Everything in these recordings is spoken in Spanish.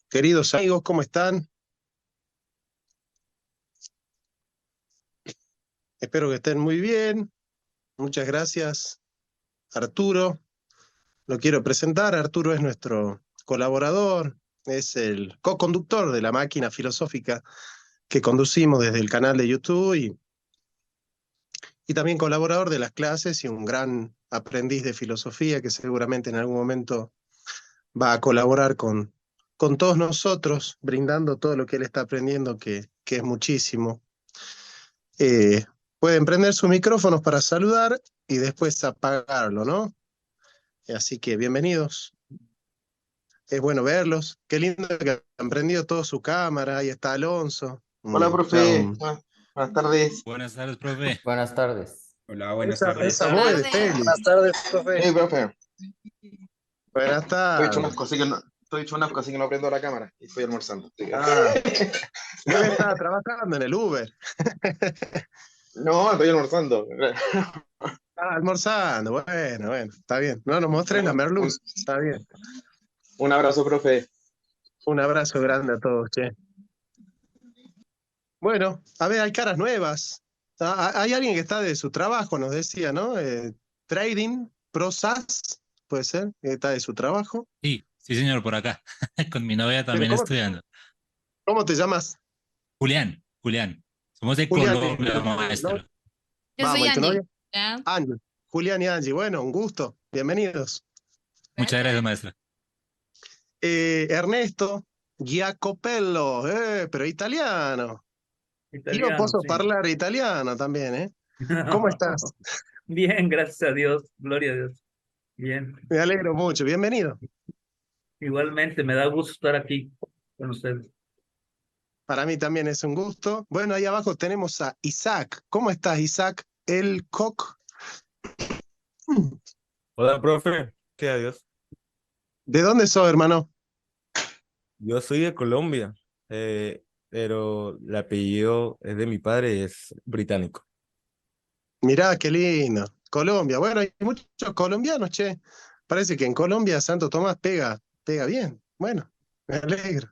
Queridos amigos, ¿cómo están? Espero que estén muy bien. Muchas gracias, Arturo. Lo quiero presentar. Arturo es nuestro colaborador, es el co-conductor de la máquina filosófica que conducimos desde el canal de YouTube y también colaborador de las clases y un gran aprendiz de filosofía que seguramente en algún momento va a colaborar con todos nosotros, brindando todo lo que él está aprendiendo, que es muchísimo. Eh, Pueden prender sus micrófonos para saludar y después apagarlo, ¿no? Así que bienvenidos. Es bueno verlos. Qué lindo que han prendido toda su cámara. Ahí está Alonso. Hola, Ya profe. Buenas tardes. Buenas tardes, profe. Buenas tardes. Hola, buenas esa tardes. voz es de Tardes. Félix. Buenas tardes, profe. Hey, profe. Buenas tardes. Estoy hecho unas cosas que no prendo la cámara y estoy almorzando. Ah, debe estar trabajando en el Uber. No, estoy almorzando. Ah, almorzando. Bueno, está bien. No nos mostres la merluz. Está bien. Un abrazo, profe. Un abrazo grande a todos, che. Bueno, a ver, hay caras nuevas. Hay alguien que está de su trabajo, nos decía, ¿no? Trading, ProSAS, puede ser, que está de su trabajo. Sí, sí, señor, por acá. Con mi novia Pero también estudiando. ¿cómo te llamas? Julián. Somos de Julián. Colombia, maestro. Yo Vamos, soy ¿y tu Angie. novia? ¿Ya? Ángel. Julián y Angie, bueno, un gusto. Bienvenidos. Muchas gracias, maestro. Ernesto Giacopello, pero italiano. Io Italiano, posso sí. parlare italiano también, ¿eh? ¿Cómo estás? Bien, gracias a Dios. Gloria a Dios. Bien. Me alegro mucho. Bienvenido. Igualmente, me da gusto estar aquí con ustedes. Para mí también es un gusto. Bueno, ahí abajo tenemos a Isaac. ¿Cómo estás, Isaac? El Coq. Hola, profe. ¿Qué adiós? ¿De dónde sos, hermano? Yo soy de Colombia, pero el apellido es de mi padre y es británico. Mirá, qué lindo. Colombia. Bueno, hay muchos colombianos, che. Parece que en Colombia Santo Tomás pega bien. Bueno, me alegro.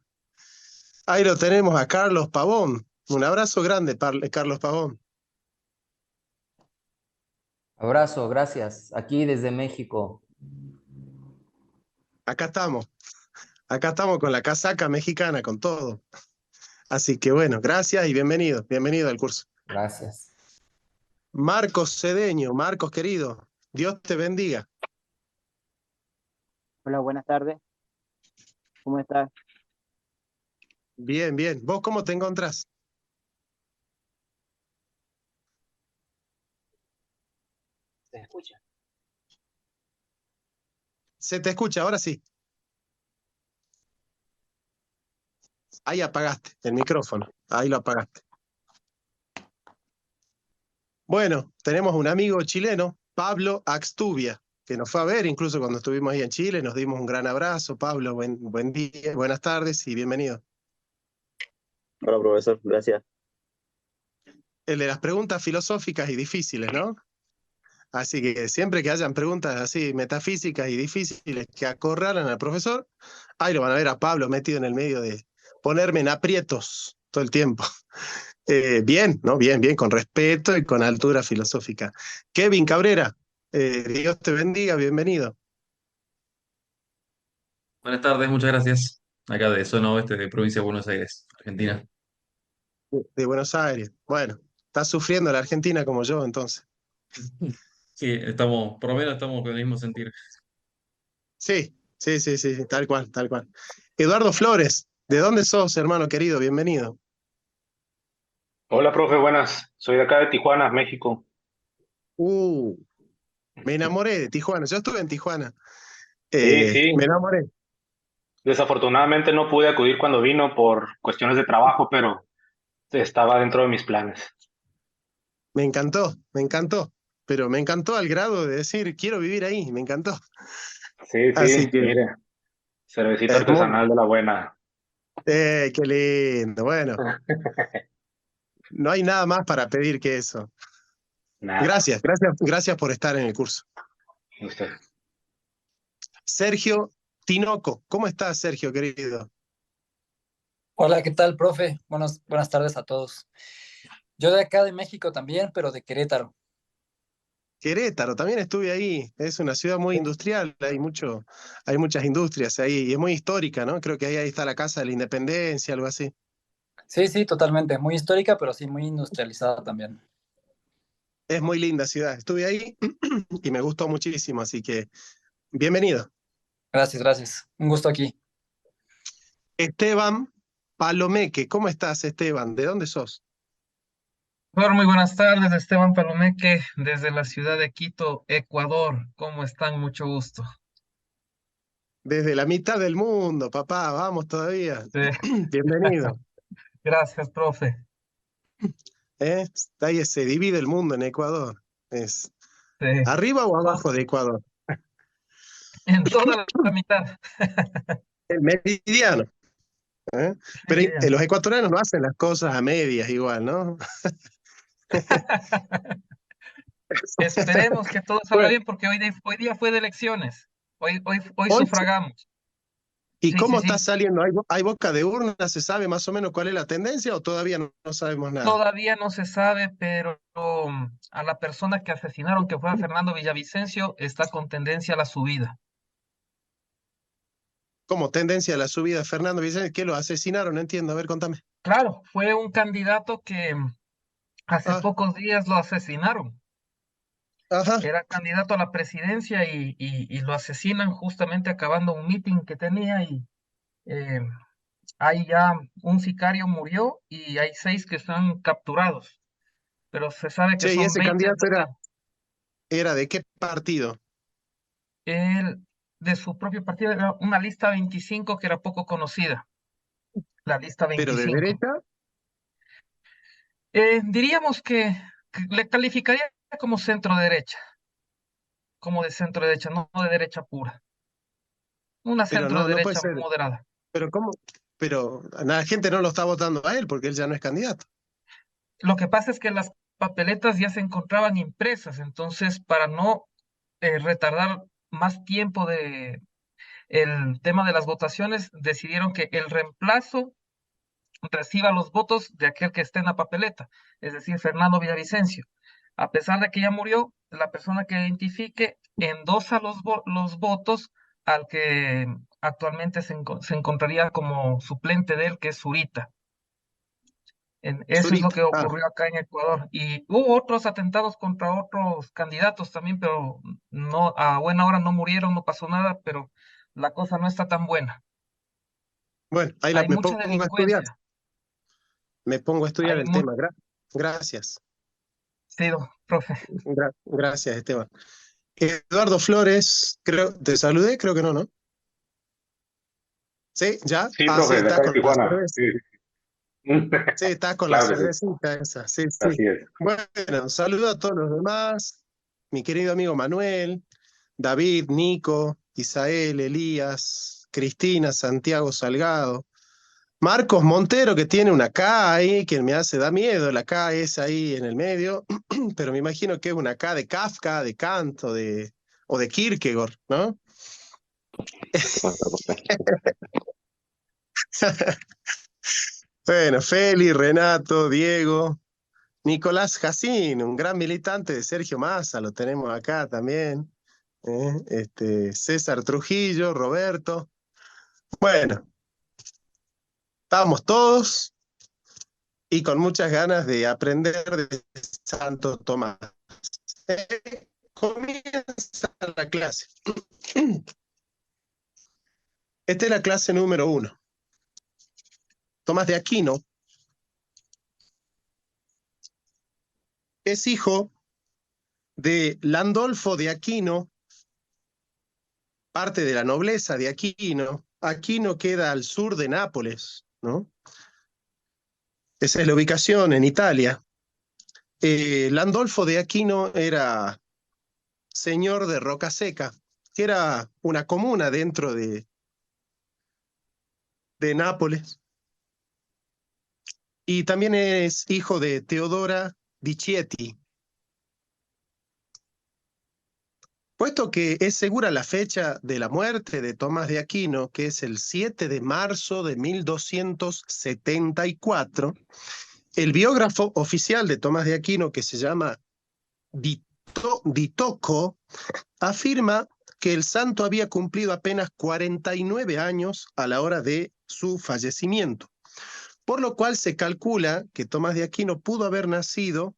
Ahí lo tenemos a Carlos Pavón. Un abrazo grande, Carlos Pavón. Abrazo, gracias. Aquí desde México. Acá estamos. Acá estamos con la casaca mexicana, con todo. Así que bueno, gracias y bienvenido. Bienvenido al curso. Gracias. Marcos Cedeño, Marcos querido, Dios te bendiga. Hola, buenas tardes. ¿Cómo estás? Bien, bien. ¿Vos cómo te encontrás? ¿Se escucha? Se te escucha, ahora sí. Ahí apagaste el micrófono. Ahí lo apagaste. Bueno, tenemos un amigo chileno, Pablo Axtubia, que nos fue a ver incluso cuando estuvimos ahí en Chile. Nos dimos un gran abrazo. Pablo, buen día, buenas tardes y bienvenido. Hola, profesor, gracias. El de las preguntas filosóficas y difíciles, ¿no? Así que siempre que hayan preguntas así metafísicas y difíciles que acorralan al profesor, ahí lo van a ver a Pablo metido en el medio de ponerme en aprietos todo el tiempo. Bien, ¿no? Bien, con respeto y con altura filosófica. Kevin Cabrera, Dios te bendiga, bienvenido. Buenas tardes, muchas gracias. Acá de zona oeste de provincia de Buenos Aires, Argentina. De Buenos Aires. Bueno, estás sufriendo la Argentina como yo, entonces. Sí, estamos, por lo menos estamos con el mismo sentir. Sí, tal cual, tal cual. Eduardo Flores, ¿de dónde sos, hermano querido? Bienvenido. Hola, profe, buenas. Soy de acá de Tijuana, México. Uh, Me enamoré de Tijuana. Yo estuve en Tijuana. Sí, sí. Me enamoré. Desafortunadamente no pude acudir cuando vino por cuestiones de trabajo, pero estaba dentro de mis planes. Me encantó. Pero me encantó al grado de decir, quiero vivir ahí. Me encantó. Sí, Así sí, que, mire, cervecita hermoso. artesanal de la buena. Qué lindo. Bueno, no hay nada más para pedir que eso. Nada, Gracias por estar en el curso. usted. Sergio Tinoco. ¿Cómo estás, Sergio, querido? Hola, ¿qué tal, profe? Buenas tardes a todos. Yo de acá de México también, pero de Querétaro. Querétaro, también estuve ahí. Es una ciudad muy industrial, hay muchas industrias ahí y es muy histórica, ¿no? Creo que ahí está la Casa de la Independencia, algo así. Sí, sí, totalmente. Muy histórica, pero sí muy industrializada también. Es muy linda ciudad. Estuve ahí y me gustó muchísimo, así que bienvenido. Gracias, gracias. Un gusto aquí. Esteban Palomeque, ¿cómo estás, Esteban? ¿De dónde sos? Hola, muy buenas tardes, Esteban Palomeque, desde la ciudad de Quito, Ecuador. ¿Cómo están? Mucho gusto. Desde la mitad del mundo, papá, vamos todavía. Sí. Bienvenido. Gracias, profe. Ahí se divide el mundo en Ecuador. ¿Es Sí. arriba o abajo de Ecuador? En toda la mitad. El meridiano. ¿Eh? Pero los ecuatorianos no hacen las cosas a medias igual, ¿no? Esperemos que todo salga Bueno, bien porque hoy día fue de elecciones. Hoy hoy, sufragamos. ¿y Sí, sí, cómo está sí. saliendo? ¿Hay boca de urna? ¿Se sabe más o menos cuál es la tendencia o todavía no sabemos nada? Todavía no se sabe, pero a la persona que asesinaron, que fue a Fernando Villavicencio, está con tendencia a la subida. ¿Cómo tendencia a la subida de Fernando Vicente? ¿Qué lo asesinaron? No entiendo. A ver, contame. Claro, fue un candidato que hace Ah, pocos días lo asesinaron. ajá. Era candidato a la presidencia y lo asesinan justamente acabando un meeting que tenía y eh, ahí ya un sicario murió y hay 6 que están capturados, pero se sabe que Che, ¿y son ese 20 en candidato total. era de qué partido? Él, de su propio partido, era una lista 25 que era poco conocida, la lista ¿Pero de 25. derecha? Diríamos que le calificaría como centro derecha, como de centro derecha, no de derecha pura, una Pero centro no puede derecha ser. moderada. ¿Pero cómo? Pero la gente no lo está votando a él porque él ya no es candidato. Lo que pasa es que las papeletas ya se encontraban impresas, entonces para no retardar más tiempo de el tema de las votaciones, decidieron que el reemplazo reciba los votos de aquel que esté en la papeleta, es decir, Fernando Villavicencio. A pesar de que ya murió, la persona que identifique endosa los votos al que actualmente se encontraría como suplente de él, que es Zurita. Eso es lo Zurita. que Ah, ocurrió acá en Ecuador. Y hubo otros atentados contra otros candidatos también, pero no, a buena hora no murieron, no pasó nada, pero la cosa no está tan buena. bueno, Hay me mucha pongo a estudiar. delincuencia. Me pongo a estudiar Hay el tema. Gracias. sí, profe. Gracias, Esteban. Eduardo Flores, te saludé, creo que no. ¿Sí? ¿Ya? Sí, Ah, sí, profe, de estás acá de con la Tijuana. cerveza. Sí, sí. Sí, estás con la Claro que sí, cervecita esa. Sí, sí. así es. Bueno, saludo a todos los demás. Mi querido amigo Manuel, David, Nico, Isael, Elías, Cristina, Santiago Salgado. Marcos Montero, que tiene una K ahí, que da miedo, la K es ahí en el medio, pero me imagino que es una K de Kafka, de Kant o de Kierkegaard, ¿no? Bueno, Feli, Renato, Diego, Nicolás Jacín, un gran militante de Sergio Massa, lo tenemos acá también. César Trujillo, Roberto. Bueno, estamos todos y con muchas ganas de aprender de Santo Tomás. Comienza la clase. Esta es la clase número 1. Tomás de Aquino es hijo de Landolfo de Aquino, parte de la nobleza de Aquino. Aquino queda al sur de Nápoles, ¿no? Esa es la ubicación en Italia. Landolfo de Aquino era señor de Rocaseca, que era una comuna dentro de Nápoles. Y también es hijo de Teodora di Chieti. Puesto que es segura la fecha de la muerte de Tomás de Aquino, que es el 7 de marzo de 1274, el biógrafo oficial de Tomás de Aquino, que se llama Ditocco, afirma que el santo había cumplido apenas 49 años a la hora de su fallecimiento, por lo cual se calcula que Tomás de Aquino pudo haber nacido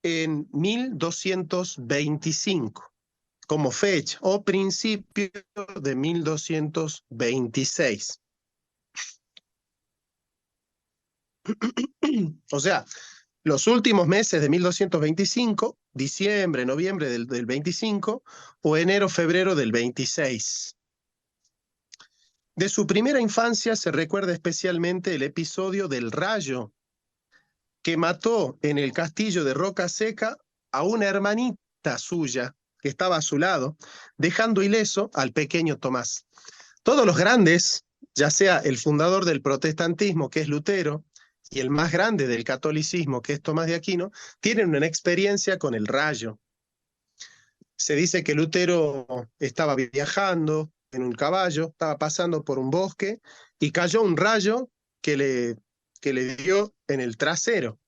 en 1225 como fecha o principio de 1226. O sea, los últimos meses de 1225, diciembre, noviembre del 25 o enero, febrero del 26. De su primera infancia se recuerda especialmente el episodio del rayo que mató en el castillo de Roca Seca a una hermanita suya que estaba a su lado, dejando ileso al pequeño Tomás. Todos los grandes, ya sea el fundador del protestantismo, que es Lutero, y el más grande del catolicismo, que es Tomás de Aquino, tienen una experiencia con el rayo. Se dice que Lutero estaba viajando en un caballo, estaba pasando por un bosque y cayó un rayo que le dio en el trasero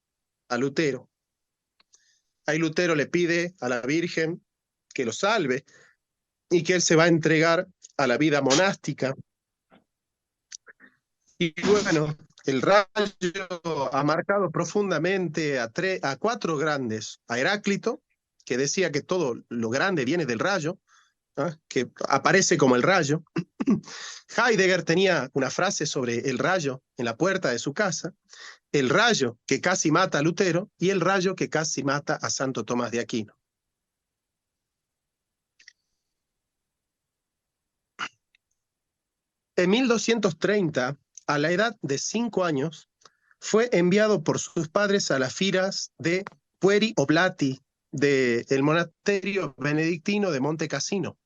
a Lutero. Ahí Lutero le pide a la Virgen que lo salve y que él se va a entregar a la vida monástica. Y bueno, el rayo ha marcado profundamente a 4 grandes. A Heráclito, que decía que todo lo grande viene del rayo, ¿ah? Que aparece como el rayo. Heidegger tenía una frase sobre el rayo en la puerta de su casa, el rayo que casi mata a Lutero y el rayo que casi mata a Santo Tomás de Aquino. En 1230, a la edad de 5 años, fue enviado por sus padres a las filas de Pueri Oblati del monasterio benedictino de Monte Cassino.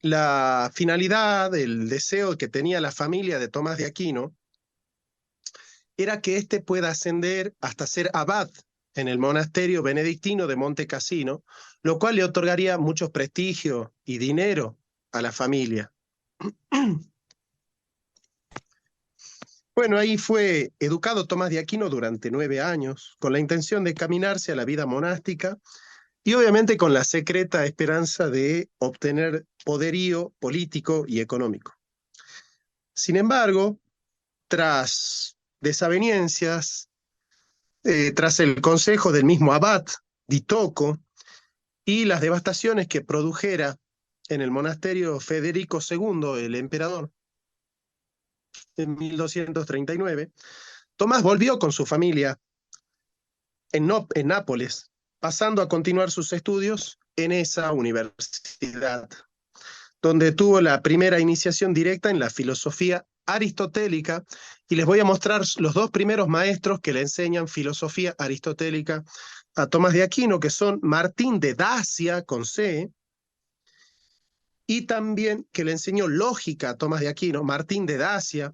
La finalidad, el deseo que tenía la familia de Tomás de Aquino era que éste pueda ascender hasta ser abad en el monasterio benedictino de Monte Cassino, lo cual le otorgaría mucho prestigio y dinero a la familia. Bueno, ahí fue educado Tomás de Aquino durante 9 años, con la intención de encaminarse a la vida monástica y obviamente con la secreta esperanza de obtener poderío político y económico. Sin embargo, tras desavenencias, tras el consejo del mismo abad, Ditocco, y las devastaciones que produjera en el monasterio Federico II, el emperador, en 1239, Tomás volvió con su familia en Nápoles, pasando a continuar sus estudios en esa universidad, donde tuvo la primera iniciación directa en la filosofía aristotélica, y les voy a mostrar los 2 primeros maestros que le enseñan filosofía aristotélica a Tomás de Aquino, que son Martín de Dacia, con C, y también que le enseñó lógica a Tomás de Aquino, Martín de Dacia.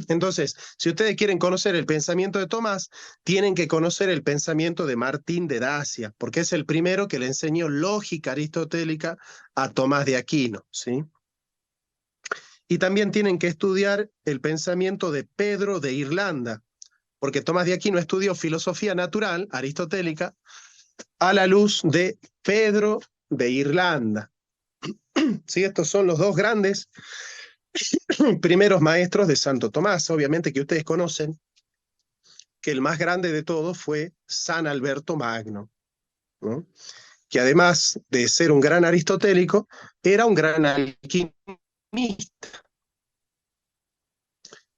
Entonces, si ustedes quieren conocer el pensamiento de Tomás, tienen que conocer el pensamiento de Martín de Dacia, porque es el primero que le enseñó lógica aristotélica a Tomás de Aquino, ¿sí? Y también tienen que estudiar el pensamiento de Pedro de Irlanda, porque Tomás de Aquino estudió filosofía natural aristotélica a la luz de Pedro de Irlanda. Sí, estos son los 2 grandes primeros maestros de Santo Tomás. Obviamente que ustedes conocen que el más grande de todos fue San Alberto Magno, ¿no? Que además de ser un gran aristotélico, era un gran alquimista.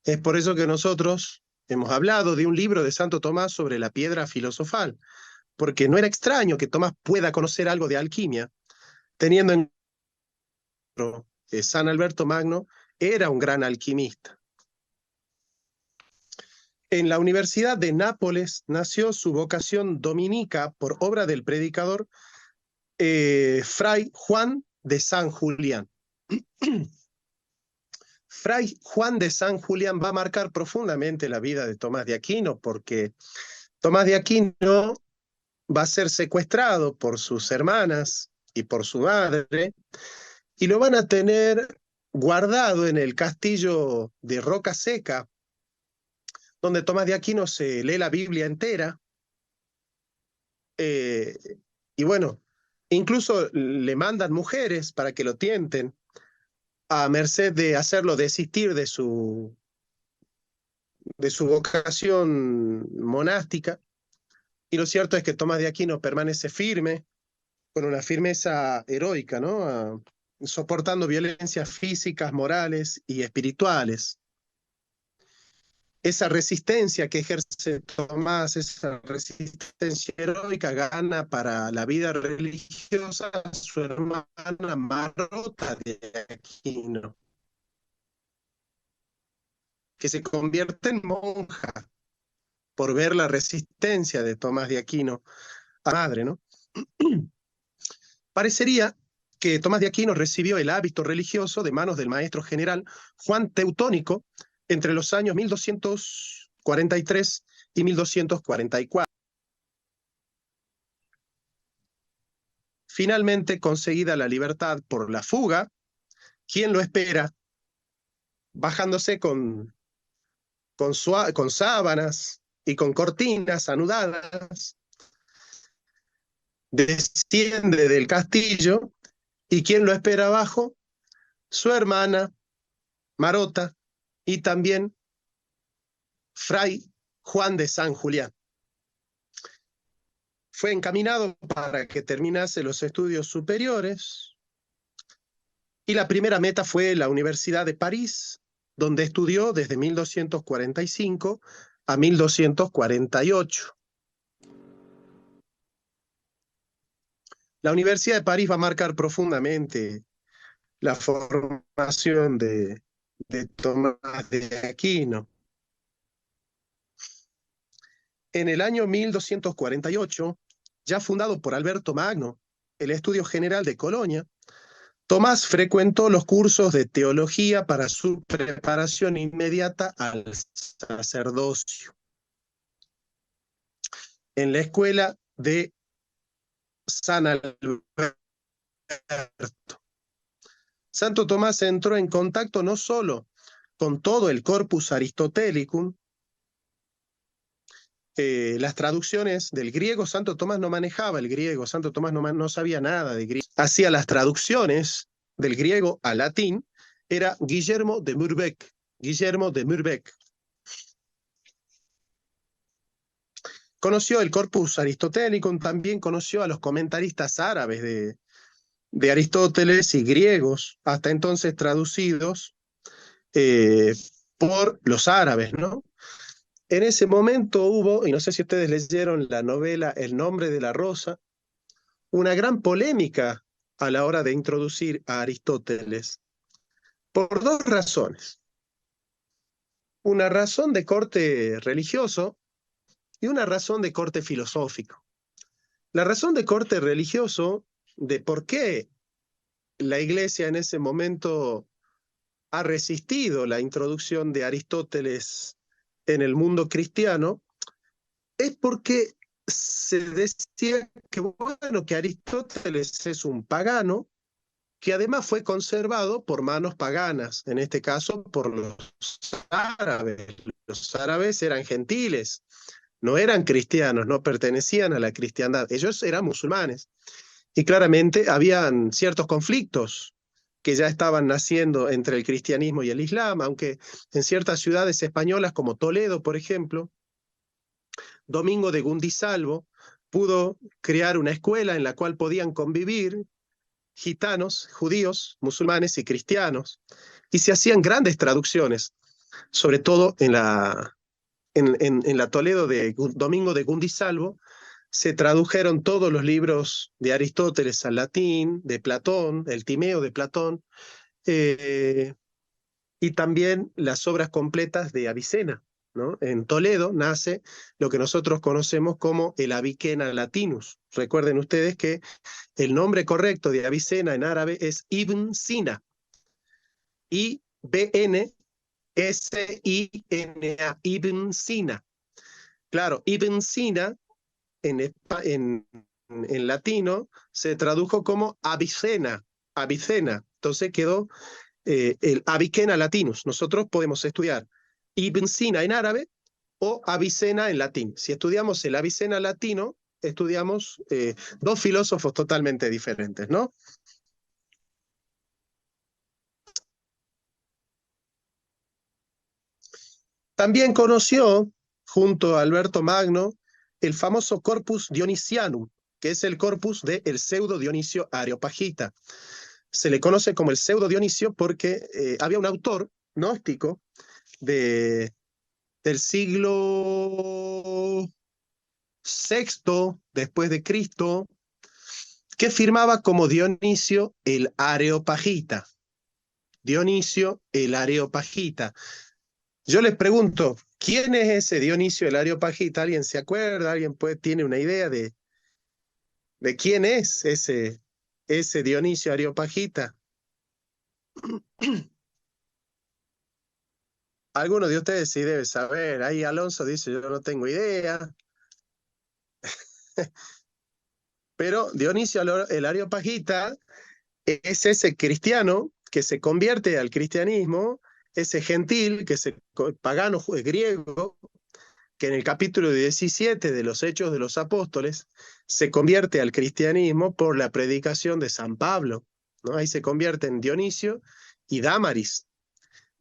Es por eso que nosotros hemos hablado de un libro de Santo Tomás sobre la piedra filosofal, porque no era extraño que Tomás pueda conocer algo de alquimia, teniendo en cuenta que San Alberto Magno era un gran alquimista. En la Universidad de Nápoles nació su vocación dominica por obra del predicador Fray Juan de San Julián. Fray Juan de San Julián va a marcar profundamente la vida de Tomás de Aquino, porque Tomás de Aquino va a ser secuestrado por sus hermanas y por su madre, y lo van a tener guardado en el castillo de Roca Seca, donde Tomás de Aquino se lee la Biblia entera. Y bueno, incluso le mandan mujeres para que lo tienten, a merced de hacerlo desistir de su vocación monástica. Y lo cierto es que Tomás de Aquino permanece firme, con una firmeza heroica, ¿no? Soportando violencias físicas, morales y espirituales. Esa resistencia que ejerce Tomás, esa resistencia heroica, gana para la vida religiosa a su hermana Marota de Aquino, que se convierte en monja por ver la resistencia de Tomás de Aquino a la madre, ¿no? Parecería que Tomás de Aquino recibió el hábito religioso de manos del maestro general Juan Teutónico entre los años 1243 y 1244. Finalmente, conseguida la libertad por la fuga, ¿quién lo espera? Bajándose con sábanas y con cortinas anudadas, desciende del castillo, y ¿quién lo espera abajo? Su hermana Marota y también Fray Juan de San Julián. Fue encaminado para que terminase los estudios superiores, y la primera meta fue la Universidad de París, donde estudió desde 1245 a 1248. La Universidad de París va a marcar profundamente la formación de Tomás de Aquino. En el año 1248, ya fundado por Alberto Magno, el Estudio General de Colonia, Tomás frecuentó los cursos de teología para su preparación inmediata al sacerdocio en la escuela de San Alberto. Santo Tomás entró en contacto no solo con todo el corpus aristotelicum, las traducciones del griego. Santo Tomás no manejaba el griego, Santo Tomás no sabía nada de griego. Hacía las traducciones del griego al latín, era Guillermo de Mourbec. Guillermo de Mourbec. Conoció el corpus aristotelicum, también conoció a los comentaristas árabes de Aristóteles y griegos, hasta entonces traducidos por los árabes, ¿no? En ese momento hubo, y no sé si ustedes leyeron la novela El nombre de la rosa, una gran polémica a la hora de introducir a Aristóteles, por dos razones. Una razón de corte religioso y una razón de corte filosófico. La razón de corte religioso de por qué la Iglesia en ese momento ha resistido la introducción de Aristóteles en el mundo cristiano, es porque se decía que, bueno, que Aristóteles es un pagano, que además fue conservado por manos paganas, en este caso por los árabes. Los árabes eran gentiles, no eran cristianos, no pertenecían a la cristiandad, ellos eran musulmanes. Y claramente habían ciertos conflictos que ya estaban naciendo entre el cristianismo y el islam, aunque en ciertas ciudades españolas como Toledo, por ejemplo, Domingo de Gundisalvo pudo crear una escuela en la cual podían convivir gitanos, judíos, musulmanes y cristianos, y se hacían grandes traducciones, sobre todo en la Toledo de Domingo de Gundisalvo, se tradujeron todos los libros de Aristóteles al latín, de Platón, el Timeo de Platón, y también las obras completas de Avicena, ¿no? En Toledo nace lo que nosotros conocemos como el Avicenna Latinus. Recuerden ustedes que el nombre correcto de Avicena en árabe es Ibn Sina, I-B-N-S-I-N-A, Ibn Sina. Claro, Ibn Sina en latino se tradujo como Avicena. Entonces quedó el Avicenna Latinus. Nosotros podemos estudiar Ibn Sina en árabe o Avicena en latín. Si estudiamos el Avicena latino, estudiamos dos filósofos totalmente diferentes, ¿no? También conoció, junto a Alberto Magno, el famoso Corpus Dionisianum, que es el corpus del pseudo Dionisio Areopagita. Se le conoce como el pseudo Dionisio porque había un autor gnóstico del siglo VI después de Cristo que firmaba como Dionisio el Areopagita. Dionisio el Areopagita. Yo les pregunto, ¿quién es ese Dionisio el Areopagita? ¿Alguien se acuerda? ¿Alguien tiene una idea de quién es ese Dionisio Areopagita? Alguno de ustedes sí debe saber. Ahí Alonso dice, yo no tengo idea. Pero Dionisio el Areopagita es ese cristiano que se convierte al cristianismo, ese gentil, pagano griego, que en el capítulo 17 de los Hechos de los Apóstoles se convierte al cristianismo por la predicación de San Pablo, ¿no? Ahí se convierte en Dionisio y Dámaris.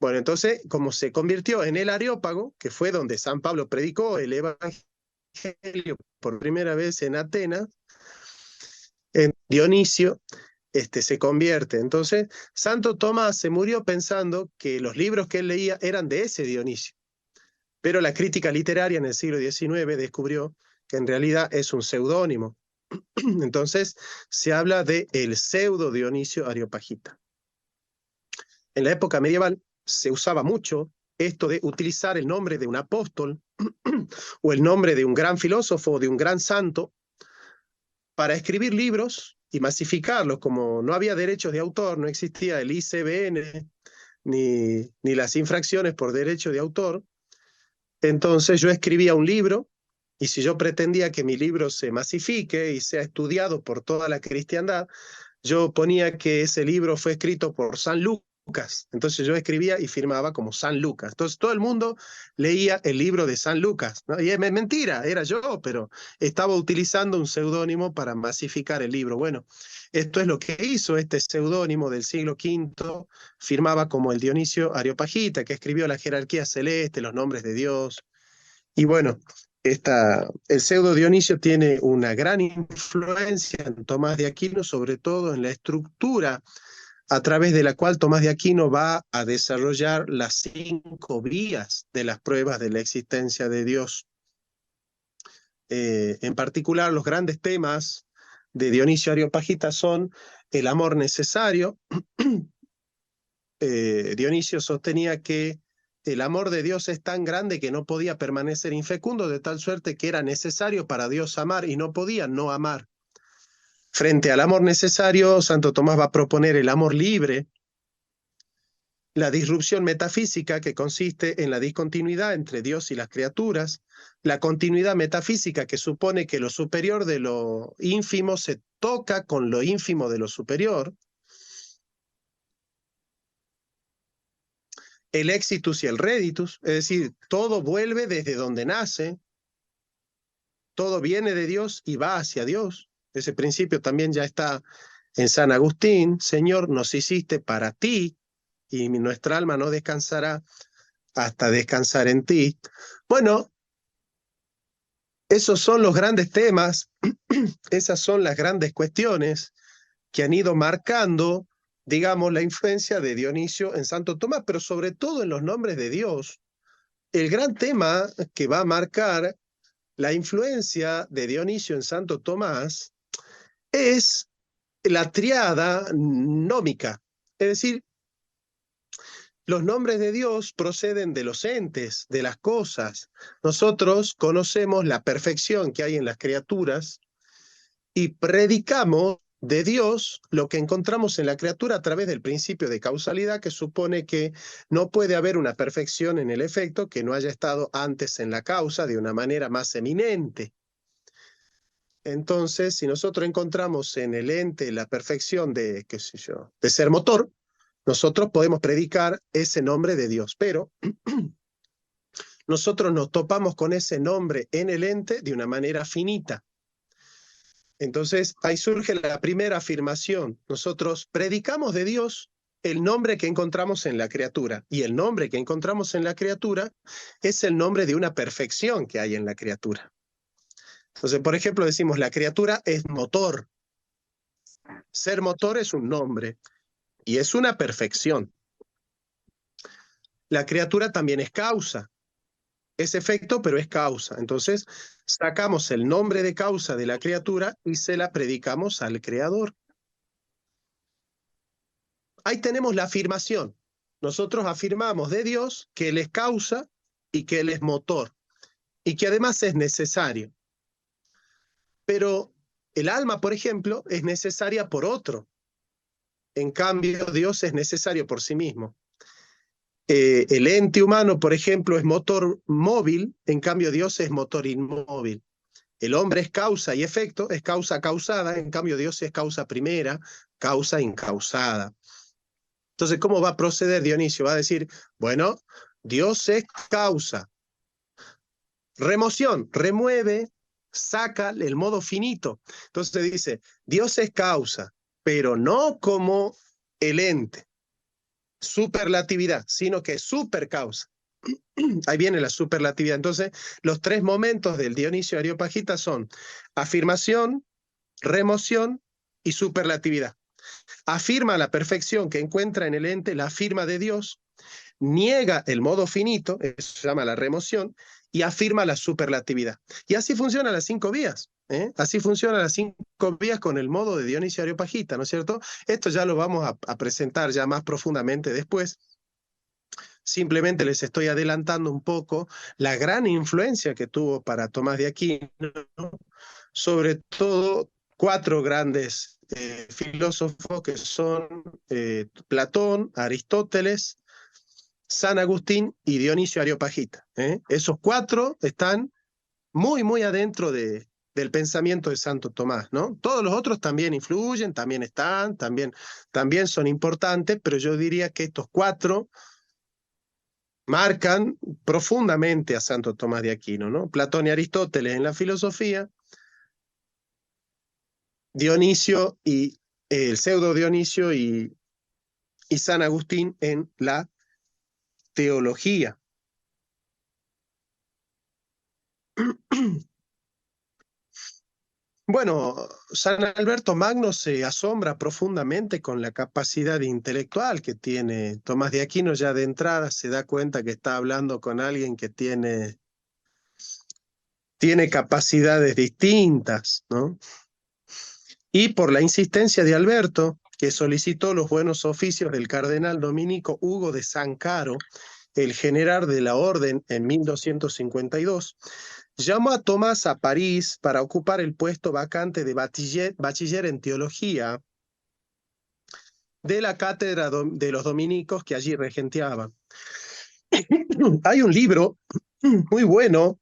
Bueno, entonces, como se convirtió en el Areópago, que fue donde San Pablo predicó el Evangelio por primera vez en Atenas, en Dionisio se convierte. Entonces, Santo Tomás se murió pensando que los libros que él leía eran de ese Dionisio. Pero la crítica literaria en el siglo XIX descubrió que en realidad es un seudónimo. Entonces, se habla de el pseudo Dionisio Areopagita. En la época medieval se usaba mucho esto de utilizar el nombre de un apóstol o el nombre de un gran filósofo o de un gran santo para escribir libros y masificarlos. Como no había derechos de autor, no existía el ICBN ni las infracciones por derecho de autor, entonces yo escribía un libro y si yo pretendía que mi libro se masifique y sea estudiado por toda la cristiandad, yo ponía que ese libro fue escrito por San Lucas. Entonces yo escribía y firmaba como San Lucas. Entonces todo el mundo leía el libro de San Lucas, ¿no? Y es mentira, era yo, pero estaba utilizando un seudónimo para masificar el libro. Bueno, esto es lo que hizo este seudónimo del siglo V, firmaba como el Dionisio Areopagita, que escribió la jerarquía celeste, los nombres de Dios. Y bueno, el pseudo Dionisio tiene una gran influencia en Tomás de Aquino, sobre todo en la estructura a través de la cual Tomás de Aquino va a desarrollar las 5 vías de las pruebas de la existencia de Dios. En particular, los grandes temas de Dionisio Areopagita son el amor necesario. Dionisio sostenía que el amor de Dios es tan grande que no podía permanecer infecundo, de tal suerte que era necesario para Dios amar y no podía no amar. Frente al amor necesario, Santo Tomás va a proponer el amor libre, la disrupción metafísica que consiste en la discontinuidad entre Dios y las criaturas, la continuidad metafísica que supone que lo superior de lo ínfimo se toca con lo ínfimo de lo superior, el exitus y el reditus, es decir, todo vuelve desde donde nace, todo viene de Dios y va hacia Dios. Ese principio también ya está en San Agustín. Señor, nos hiciste para ti y nuestra alma no descansará hasta descansar en ti. Bueno, esos son los grandes temas, esas son las grandes cuestiones que han ido marcando, digamos, la influencia de Dionisio en Santo Tomás, pero sobre todo en los nombres de Dios. El gran tema que va a marcar la influencia de Dionisio en Santo Tomás es la tríada gnómica, es decir, los nombres de Dios proceden de los entes, de las cosas. Nosotros conocemos la perfección que hay en las criaturas y predicamos de Dios lo que encontramos en la criatura a través del principio de causalidad, que supone que no puede haber una perfección en el efecto que no haya estado antes en la causa de una manera más eminente. Entonces, si nosotros encontramos en el ente la perfección de, qué sé yo, de ser motor, nosotros podemos predicar ese nombre de Dios, pero nosotros nos topamos con ese nombre en el ente de una manera finita. Entonces, ahí surge la primera afirmación. Nosotros predicamos de Dios el nombre que encontramos en la criatura, y el nombre que encontramos en la criatura es el nombre de una perfección que hay en la criatura. Entonces, por ejemplo, decimos, la criatura es motor. Ser motor es un nombre, y es una perfección. La criatura también es causa. Es efecto, pero es causa. Entonces, sacamos el nombre de causa de la criatura y se la predicamos al Creador. Ahí tenemos la afirmación. Nosotros afirmamos de Dios que Él es causa y que Él es motor, y que además es necesario. Pero el alma, por ejemplo, es necesaria por otro. En cambio, Dios es necesario por sí mismo. El ente humano, por ejemplo, es motor móvil, en cambio Dios es motor inmóvil. El hombre es causa y efecto, es causa causada, en cambio Dios es causa primera, causa incausada. Entonces, ¿cómo va a proceder Dionisio? Va a decir, bueno, Dios es causa. Remoción, remueve, saca el modo finito. Entonces dice, Dios es causa, pero no como el ente. Superlatividad, sino que es supercausa. Ahí viene la superlatividad. Entonces, los tres momentos del Dionisio Areopagita son afirmación, remoción y superlatividad. Afirma la perfección que encuentra en el ente, la afirma de Dios, niega el modo finito, eso se llama la remoción, y afirma la superlatividad. Y así funcionan las 5 vías. Así funcionan las 5 vías con el modo de Dionisio Areopagita, ¿no es cierto? Esto ya lo vamos a presentar ya más profundamente después. Simplemente les estoy adelantando un poco la gran influencia que tuvo para Tomás de Aquino, sobre todo 4 grandes filósofos que son Platón, Aristóteles, San Agustín y Dionisio Areopagita. Esos 4 están muy adentro del pensamiento de Santo Tomás, ¿no? Todos los otros también influyen, también están, también son importantes, pero yo diría que estos 4 marcan profundamente a Santo Tomás de Aquino, ¿no? Platón y Aristóteles en la filosofía, Dionisio y el pseudo Dionisio y San Agustín en la teología. Bueno, San Alberto Magno se asombra profundamente con la capacidad intelectual que tiene Tomás de Aquino. Ya de entrada se da cuenta que está hablando con alguien que tiene capacidades distintas, ¿no? Y por la insistencia de Alberto, que solicitó los buenos oficios del cardenal dominico Hugo de San Caro, el general de la orden en 1252, llamó a Tomás a París para ocupar el puesto vacante de bachiller en teología de la cátedra de los dominicos que allí regenteaban. Hay un libro muy bueno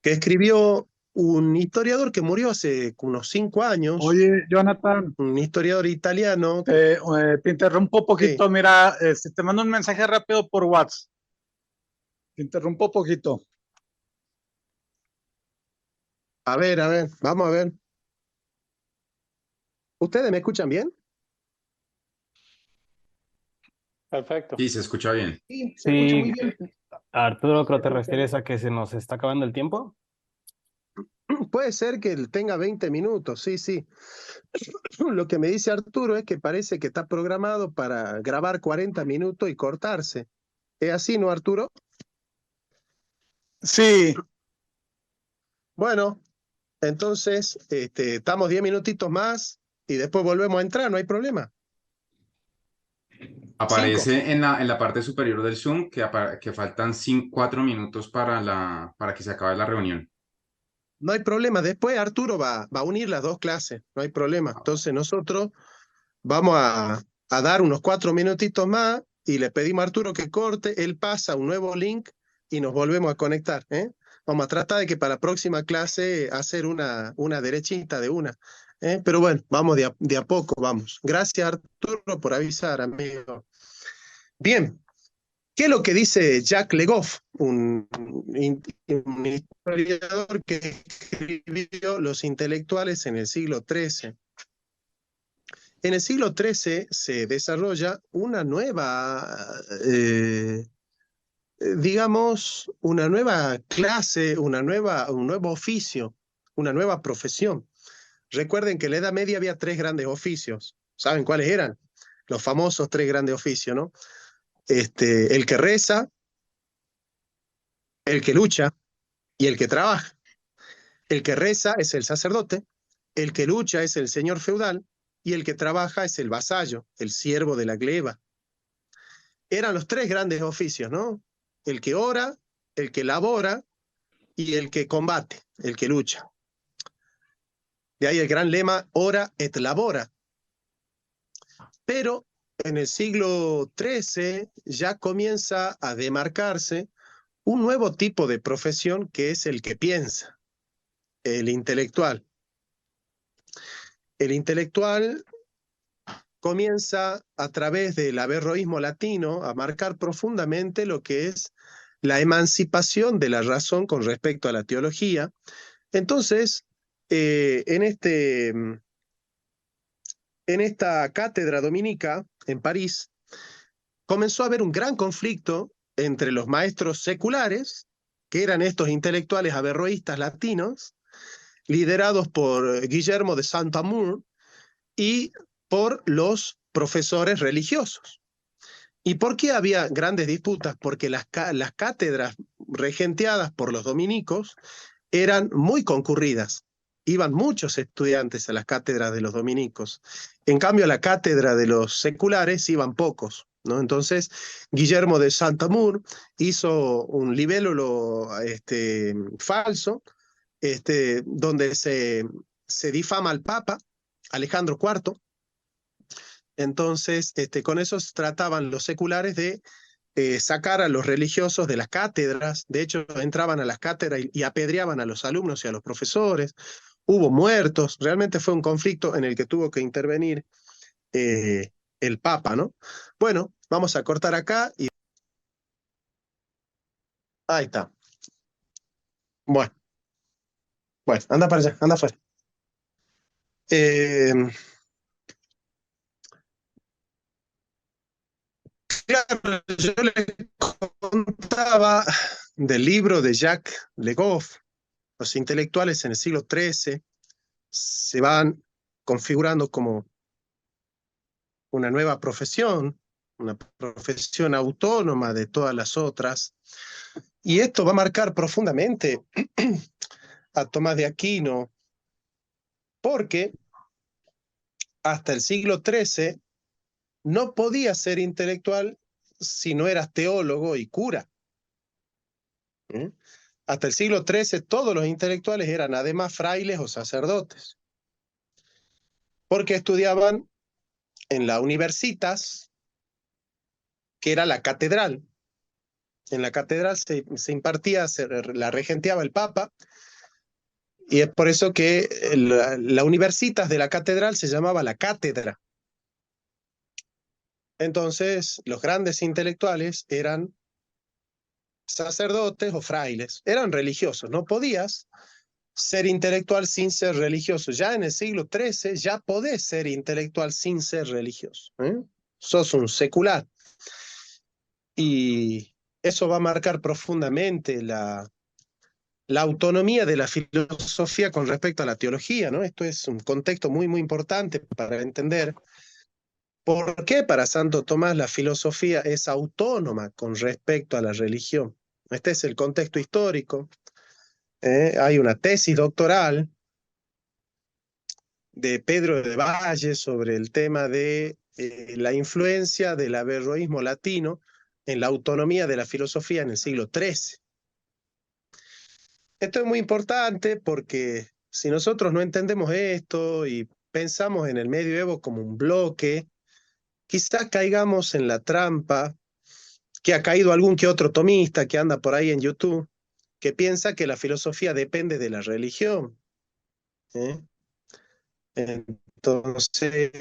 que escribió un historiador que murió hace unos 5 años. Oye, Jonathan. Un historiador italiano. Te interrumpo un poquito. Sí. Mira, te mando un mensaje rápido por WhatsApp. Te interrumpo un poquito. A ver, vamos a ver. ¿Ustedes me escuchan bien? Perfecto. Sí, se escucha bien. Sí, se escucha muy bien. Arturo, creo que te refieres a que se nos está acabando el tiempo. Puede ser que tenga 20 minutos, sí. Lo que me dice Arturo es que parece que está programado para grabar 40 minutos y cortarse. ¿Es así, no, Arturo? Sí. Bueno, entonces estamos 10 minutitos más y después volvemos a entrar, no hay problema. Aparece en la parte superior del Zoom que faltan 4 minutos para que se acabe la reunión. No hay problema. Después Arturo va a unir las dos clases, no hay problema. Entonces nosotros vamos a dar unos 4 minutitos más y le pedimos a Arturo que corte, él pasa un nuevo link y nos volvemos a conectar, ¿eh? Vamos a tratar de que para la próxima clase hacer una derechita de una. Pero bueno, vamos de a poco, vamos. Gracias Arturo por avisar, amigo. Bien. ¿Qué es lo que dice Jacques Le Goff, un historiador que escribió Los intelectuales en el siglo XIII? En el siglo XIII se desarrolla una nueva, digamos, una nueva clase, un nuevo oficio, una nueva profesión. Recuerden que en la Edad Media había 3 grandes oficios. ¿Saben cuáles eran? Los famosos 3 grandes oficios, ¿no? El que reza, el que lucha y el que trabaja. El que reza es el sacerdote, el que lucha es el señor feudal y el que trabaja es el vasallo, el siervo de la gleba. Eran los 3 grandes oficios, ¿no? El que ora, el que labora y el que combate, el que lucha. De ahí el gran lema, ora et labora. Pero en el siglo XIII ya comienza a demarcarse un nuevo tipo de profesión que es el que piensa, el intelectual. El intelectual comienza a través del averroísmo latino a marcar profundamente lo que es la emancipación de la razón con respecto a la teología. Entonces, en esta cátedra dominica en París, comenzó a haber un gran conflicto entre los maestros seculares, que eran estos intelectuales averroístas latinos, liderados por Guillermo de Saint-Amour, y por los profesores religiosos. ¿Y por qué había grandes disputas? Porque las cátedras regenteadas por los dominicos eran muy concurridas. Iban muchos estudiantes a las cátedras de los dominicos. En cambio, a la cátedra de los seculares iban pocos, ¿no? Entonces, Guillermo de Saint-Amour hizo un libélulo falso, donde se difama al Papa, Alejandro IV. Entonces, con eso trataban los seculares de sacar a los religiosos de las cátedras. De hecho, entraban a las cátedras y apedreaban a los alumnos y a los profesores. Hubo muertos, realmente fue un conflicto en el que tuvo que intervenir el Papa, ¿no? Bueno, vamos a cortar acá y... Ahí está. Bueno, anda para allá, anda afuera. Claro, yo les contaba del libro de Jacques Le Goff. Los intelectuales en el siglo XIII se van configurando como una nueva profesión, una profesión autónoma de todas las otras. Y esto va a marcar profundamente a Tomás de Aquino, porque hasta el siglo XIII no podías ser intelectual si no eras teólogo y cura. Hasta el siglo XIII todos los intelectuales eran además frailes o sacerdotes, porque estudiaban en la universitas, que era la catedral. En la catedral se impartía, la regenteaba el Papa, y es por eso que la universitas de la catedral se llamaba la cátedra. Entonces, los grandes intelectuales eran sacerdotes o frailes, eran religiosos. No podías ser intelectual sin ser religioso. Ya en el siglo XIII ya podés ser intelectual sin ser religioso. Sos un secular. Y eso va a marcar profundamente la autonomía de la filosofía con respecto a la teología, ¿no? Esto es un contexto muy, muy importante para entender por qué para Santo Tomás la filosofía es autónoma con respecto a la religión. Este es el contexto histórico. Hay una tesis doctoral de Pedro de Valle sobre el tema de la influencia del averroísmo latino en la autonomía de la filosofía en el siglo XIII. Esto es muy importante porque si nosotros no entendemos esto y pensamos en el medioevo como un bloque, quizás caigamos en la trampa que ha caído algún que otro tomista que anda por ahí en YouTube, que piensa que la filosofía depende de la religión. Entonces,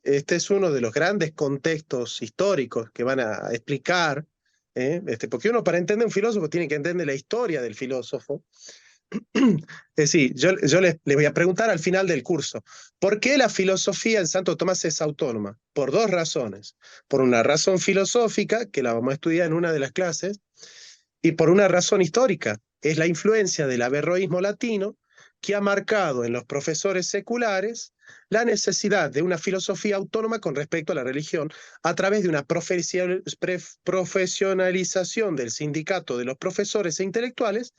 este es uno de los grandes contextos históricos que van a explicar, porque uno para entender un filósofo tiene que entender la historia del filósofo. Es decir, yo les voy a preguntar al final del curso, ¿por qué la filosofía en Santo Tomás es autónoma? Por dos razones. Por una razón filosófica, que la vamos a estudiar en una de las clases, y por una razón histórica. Es la influencia del averroísmo latino que ha marcado en los profesores seculares la necesidad de una filosofía autónoma con respecto a la religión a través de una profesionalización del sindicato de los profesores e intelectuales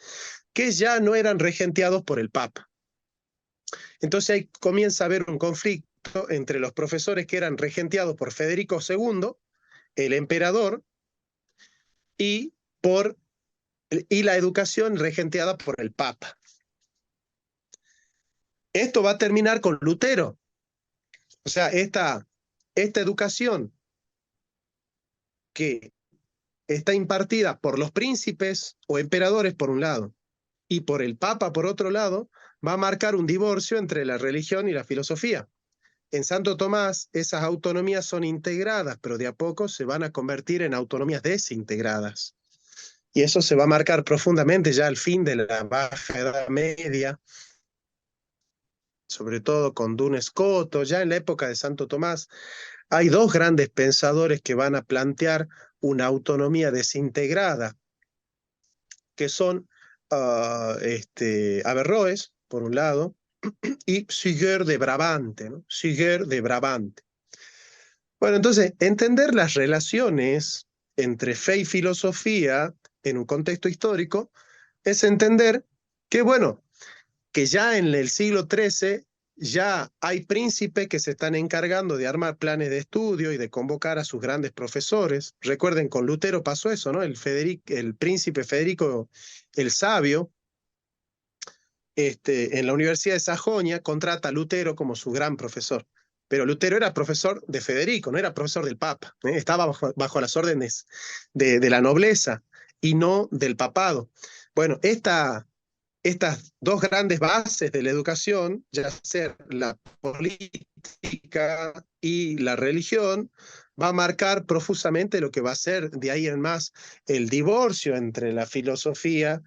que ya no eran regenteados por el Papa. Entonces ahí comienza a haber un conflicto entre los profesores que eran regenteados por Federico II, el emperador, y la educación regenteada por el Papa. Esto va a terminar con Lutero. O sea, esta educación que está impartida por los príncipes o emperadores por un lado y por el Papa por otro lado, va a marcar un divorcio entre la religión y la filosofía. En Santo Tomás esas autonomías son integradas, pero de a poco se van a convertir en autonomías desintegradas. Y eso se va a marcar profundamente ya al fin de la Baja Edad Media, sobre todo con Duns Scoto. Ya en la época de Santo Tomás hay dos grandes pensadores que van a plantear una autonomía desintegrada, que son Averroes, por un lado, y Suger de Brabante, ¿no? Suger de Brabante. Bueno, entonces, entender las relaciones entre fe y filosofía en un contexto histórico es entender que, bueno, que ya en el siglo XIII ya hay príncipes que se están encargando de armar planes de estudio y de convocar a sus grandes profesores. Recuerden, con Lutero pasó eso, ¿no? El príncipe Federico el Sabio, en la Universidad de Sajonia, contrata a Lutero como su gran profesor. Pero Lutero era profesor de Federico, no era profesor del Papa. Estaba bajo las órdenes de la nobleza y no del papado. Bueno, estas dos grandes bases de la educación, ya sea la política y la religión, va a marcar profusamente lo que va a ser de ahí en más el divorcio entre la filosofía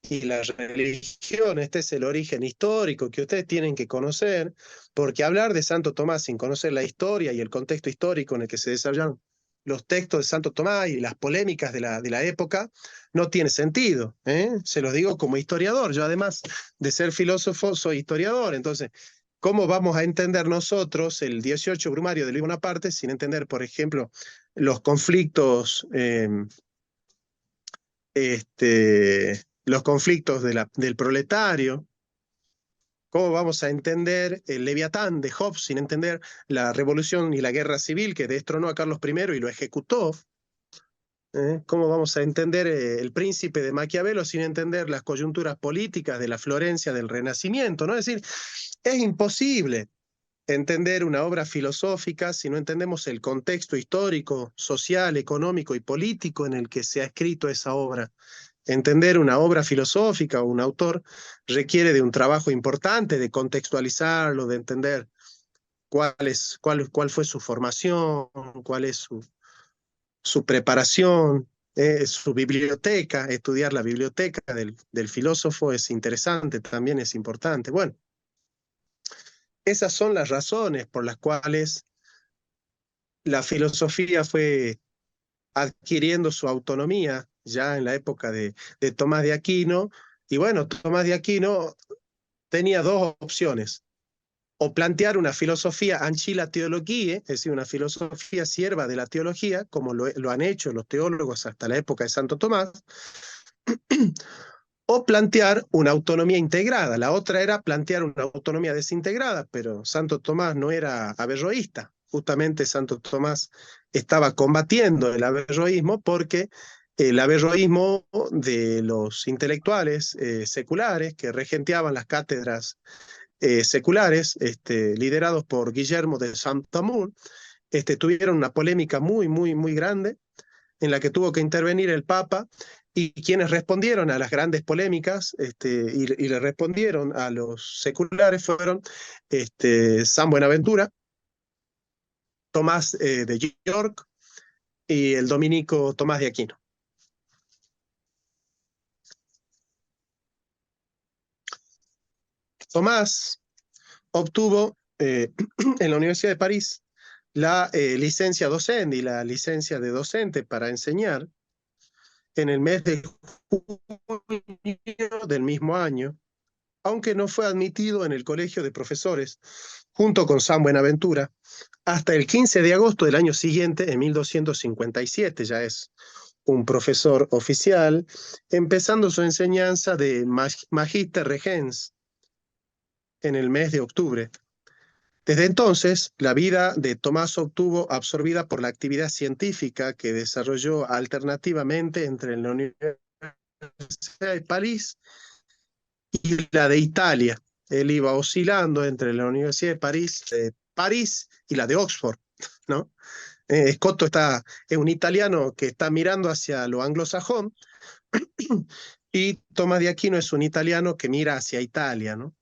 y la religión. Este es el origen histórico que ustedes tienen que conocer, porque hablar de Santo Tomás sin conocer la historia y el contexto histórico en el que se desarrollaron los textos de Santo Tomás y las polémicas de la época, no tiene sentido. Se los digo como historiador. Yo, además de ser filósofo, soy historiador. Entonces, ¿cómo vamos a entender nosotros el 18 Brumario de Luis Bonaparte sin entender, por ejemplo, los conflictos del proletario? ¿Cómo vamos a entender el Leviatán de Hobbes sin entender la revolución y la guerra civil que destronó a Carlos I y lo ejecutó? ¿Cómo vamos a entender el Príncipe de Maquiavelo sin entender las coyunturas políticas de la Florencia del Renacimiento, ¿no? Es decir, es imposible entender una obra filosófica si no entendemos el contexto histórico, social, económico y político en el que se ha escrito esa obra. Entender una obra filosófica o un autor requiere de un trabajo importante, de contextualizarlo, de entender cuál fue su formación, cuál es su preparación, su biblioteca. Estudiar la biblioteca del filósofo es interesante, también es importante. Bueno, esas son las razones por las cuales la filosofía fue adquiriendo su autonomía ya en la época de Tomás de Aquino. Y bueno, Tomás de Aquino tenía dos opciones: o plantear una filosofía anchila teologie, es decir, una filosofía sierva de la teología, como lo han hecho los teólogos hasta la época de Santo Tomás, o plantear una autonomía integrada. La otra era plantear una autonomía desintegrada, pero Santo Tomás no era averroísta. Justamente Santo Tomás estaba combatiendo el averroísmo porque el averroísmo de los intelectuales seculares que regenteaban las cátedras seculares, liderados por Guillermo de Saint-Amour, tuvieron una polémica muy grande en la que tuvo que intervenir el Papa, y quienes respondieron a las grandes polémicas y le respondieron a los seculares fueron San Buenaventura, Tomás de York y el dominico Tomás de Aquino. Tomás obtuvo en la Universidad de París la licencia docente y la licencia de docente para enseñar en el mes de junio del mismo año, aunque no fue admitido en el colegio de profesores junto con San Buenaventura hasta el 15 de agosto del año siguiente, en 1257, ya es un profesor oficial, empezando su enseñanza de Magister Regens en el mes de octubre. Desde entonces, la vida de Tomás estuvo absorbida por la actividad científica que desarrolló alternativamente entre la Universidad de París y la de Italia. Él iba oscilando entre la Universidad de París y la de Oxford, ¿no? Scotto es un italiano que está mirando hacia lo anglosajón, y Tomás de Aquino es un italiano que mira hacia Italia, ¿no?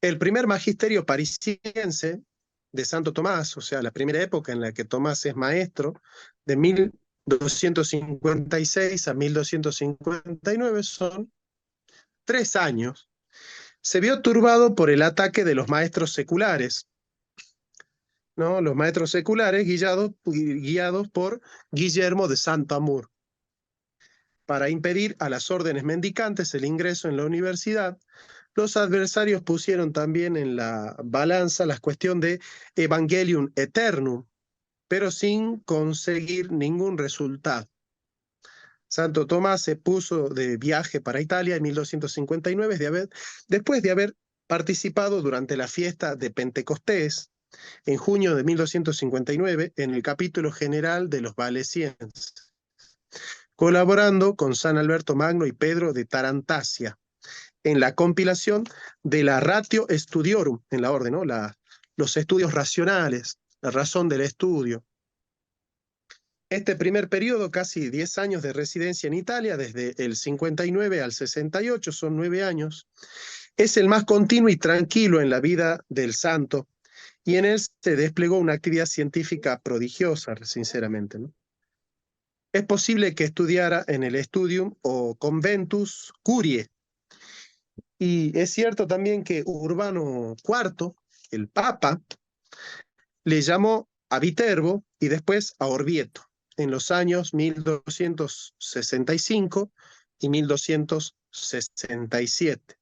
El primer magisterio parisiense de Santo Tomás, o sea, la primera época en la que Tomás es maestro, de 1256 a 1259, son 3 años, se vio turbado por el ataque de los maestros seculares, ¿no? Los maestros seculares guiados por Guillermo de Saint-Amour, para impedir a las órdenes mendicantes el ingreso en la universidad. Los adversarios pusieron también en la balanza la cuestión de Evangelium Aeternum, pero sin conseguir ningún resultado. Santo Tomás se puso de viaje para Italia en 1259, después de haber participado durante la fiesta de Pentecostés, en junio de 1259, en el capítulo general de los Valesienses, colaborando con San Alberto Magno y Pedro de Tarantasia, en la compilación de la Ratio Studiorum, en la orden, ¿no? Los estudios racionales, la razón del estudio. Este primer periodo, casi 10 años de residencia en Italia, desde el 59 al 68, son 9 años, es el más continuo y tranquilo en la vida del santo, y en él se desplegó una actividad científica prodigiosa, sinceramente, ¿no? Es posible que estudiara en el Studium o Conventus Curiae, y es cierto también que Urbano IV, el Papa, le llamó a Viterbo y después a Orvieto, en los años 1265 y 1267.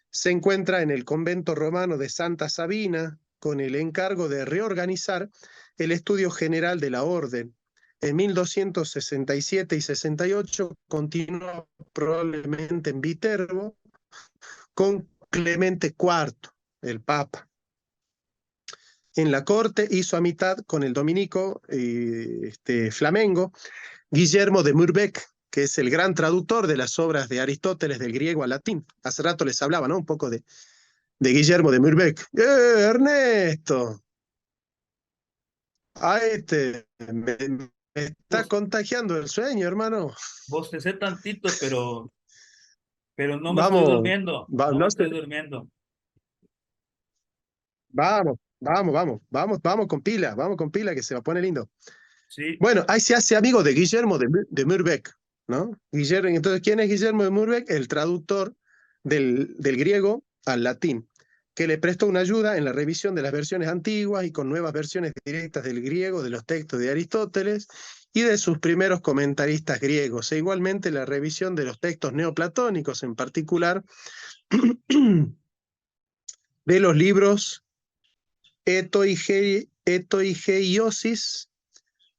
Se encuentra en el convento romano de Santa Sabina, con el encargo de reorganizar el estudio general de la orden. En 1267 y 68 continuó probablemente en Viterbo con Clemente IV, el Papa. En la corte hizo amistad con el dominico flamengo Guillermo de Murbeck, que es el gran traductor de las obras de Aristóteles del griego al latín. Hace rato les hablaba, ¿no? Un poco de Guillermo de Murbeck. Ernesto! Ay, me está contagiando el sueño, hermano. Bostecé tantito, pero no me estoy durmiendo. No estoy durmiendo. Vamos con pila, que se va a poner lindo. Sí. Bueno, ahí se hace amigo de Guillermo de Murbeck, ¿no? Entonces, ¿quién es Guillermo de Murbeck? El traductor del griego al latín, que le prestó una ayuda en la revisión de las versiones antiguas y con nuevas versiones directas del griego de los textos de Aristóteles y de sus primeros comentaristas griegos, e igualmente la revisión de los textos neoplatónicos, en particular de los libros Etoigeiosis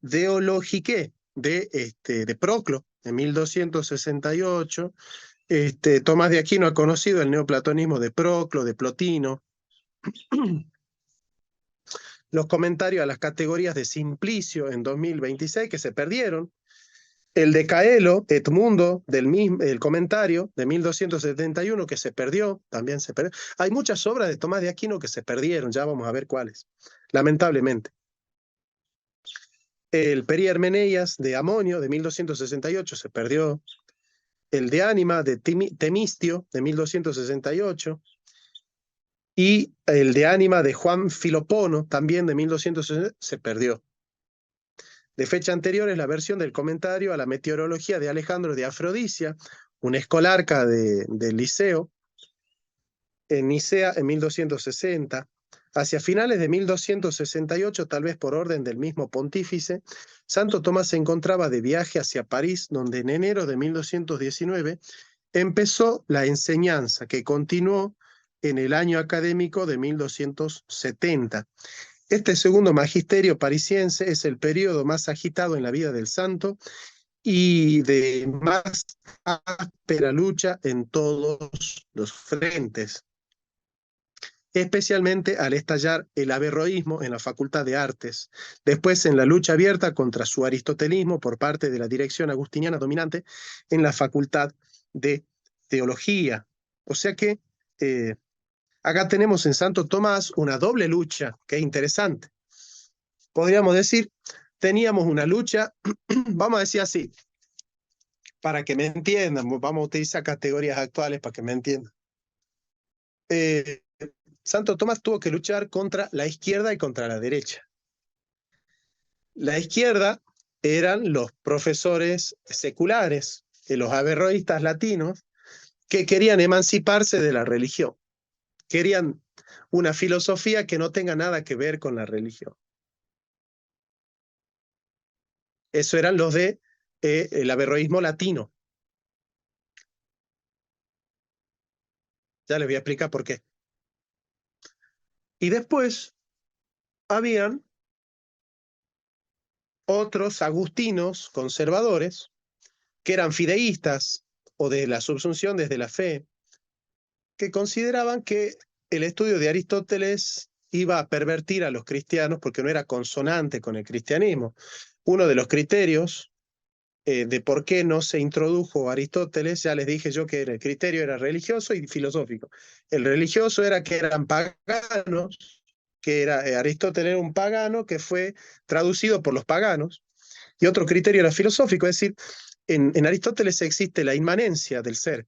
Deologique de Proclo, en 1268. Tomás de Aquino ha conocido el neoplatonismo de Proclo, de Plotino. Los comentarios a las categorías de Simplicio en 2026, que se perdieron, El de Caelo, et Mundo, el comentario de 1271, que se perdió, también se perdió. Hay muchas obras de Tomás de Aquino que se perdieron, ya vamos a ver cuáles, lamentablemente. El Peri Hermeneias de Amonio, de 1268, se perdió. El de Ánima, de Temistio, de 1268. Y el de Ánima de Juan Filopono, también de 1260, se perdió. De fecha anterior es la versión del comentario a la meteorología de Alejandro de Afrodisia, un escolarca del Liceo, en Nicea en 1260. Hacia finales de 1268, tal vez por orden del mismo pontífice, Santo Tomás se encontraba de viaje hacia París, donde en enero de 1219 empezó la enseñanza que continuó en el año académico de 1270. Este segundo magisterio parisiense es el periodo más agitado en la vida del santo y de más áspera lucha en todos los frentes, especialmente al estallar el averroísmo en la Facultad de Artes, después en la lucha abierta contra su aristotelismo por parte de la dirección agustiniana dominante en la Facultad de Teología. O sea que acá tenemos en Santo Tomás una doble lucha que es interesante. Podríamos decir, teníamos una lucha, vamos a decir así, para que me entiendan, vamos a utilizar categorías actuales para que me entiendan. Santo Tomás tuvo que luchar contra la izquierda y contra la derecha. La izquierda eran los profesores seculares, los averroístas latinos, que querían emanciparse de la religión. Querían una filosofía que no tenga nada que ver con la religión. Eso eran los de el averroísmo latino. Ya les voy a explicar por qué. Y después habían otros agustinos conservadores que eran fideístas o de la subsunción desde la fe, que consideraban que el estudio de Aristóteles iba a pervertir a los cristianos porque no era consonante con el cristianismo. Uno de los criterios de por qué no se introdujo Aristóteles, ya les dije yo que el criterio era religioso y filosófico. El religioso era que eran paganos, que Aristóteles era un pagano que fue traducido por los paganos, y otro criterio era filosófico, es decir, en Aristóteles existe la inmanencia del ser.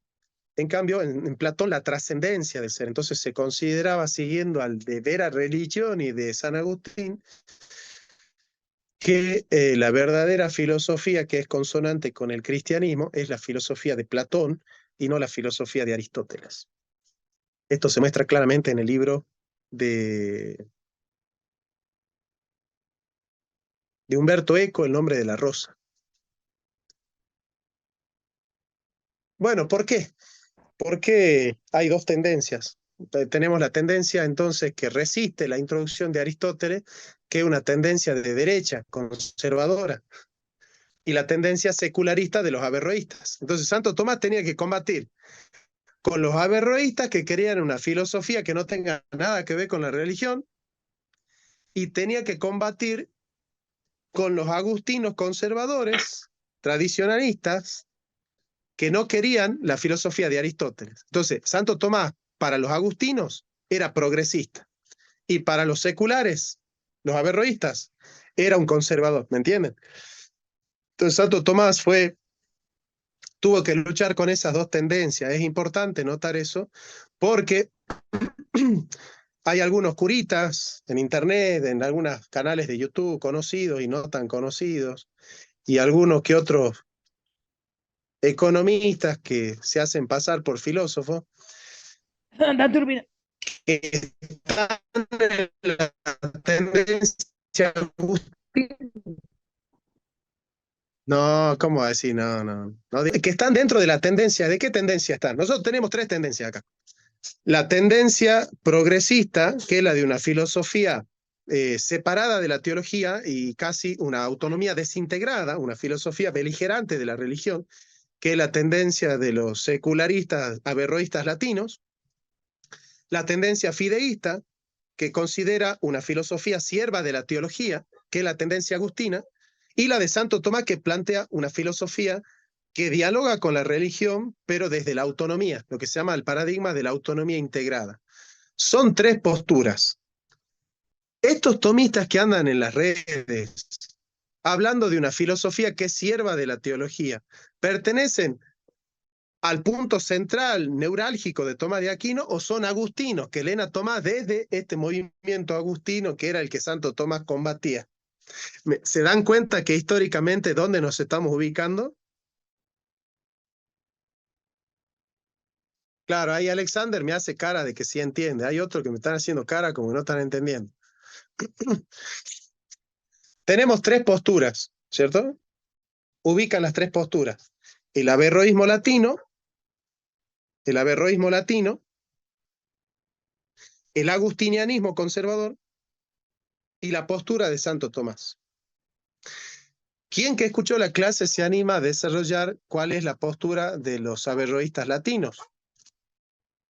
En cambio, en Platón la trascendencia del ser. Entonces se consideraba, siguiendo al de Vera Religión y de San Agustín, que la verdadera filosofía que es consonante con el cristianismo es la filosofía de Platón y no la filosofía de Aristóteles. Esto se muestra claramente en el libro de Humberto Eco, El nombre de la rosa. Bueno, ¿por qué? Porque hay dos tendencias. Tenemos la tendencia entonces que resiste la introducción de Aristóteles, que es una tendencia de derecha, conservadora, y la tendencia secularista de los averroístas. Entonces Santo Tomás tenía que combatir con los averroístas que querían una filosofía que no tenga nada que ver con la religión, y tenía que combatir con los agustinos conservadores, tradicionalistas, que no querían la filosofía de Aristóteles. Entonces, Santo Tomás, para los agustinos, era progresista, y para los seculares, los averroístas, era un conservador, ¿me entienden? Entonces, Santo Tomás tuvo que luchar con esas dos tendencias. Es importante notar eso, porque hay algunos curitas en internet, en algunos canales de YouTube conocidos y no tan conocidos, y algunos que otros economistas que se hacen pasar por filósofos, que están en la tendencia agustina. No, ¿cómo decir? No, que están dentro de la tendencia. ¿De qué tendencia están? Nosotros tenemos tres tendencias acá. La tendencia progresista, que es la de una filosofía separada de la teología y casi una autonomía desintegrada, una filosofía beligerante de la religión, que es la tendencia de los secularistas averroístas latinos. La tendencia fideísta, que considera una filosofía sierva de la teología, que es la tendencia agustina. y la de Santo Tomás, que plantea una filosofía que dialoga con la religión, pero desde la autonomía, lo que se llama el paradigma de la autonomía integrada. Son tres posturas. Estos tomistas que andan en las redes, hablando de una filosofía que es sierva de la teología, pertenecen al punto central neurálgico de Tomás de Aquino o son agustinos, que leen a Tomás desde este movimiento agustino que era el que Santo Tomás combatía. ¿Se dan cuenta que históricamente dónde nos estamos ubicando? Claro, ahí Alexander me hace cara de que sí entiende. Hay otros que me están haciendo cara como que no están entendiendo. Tenemos tres posturas, ¿cierto? Ubican las tres posturas. El averroísmo latino, el agustinianismo conservador y la postura de Santo Tomás. ¿Quién que escuchó la clase se anima a desarrollar cuál es la postura de los averroístas latinos?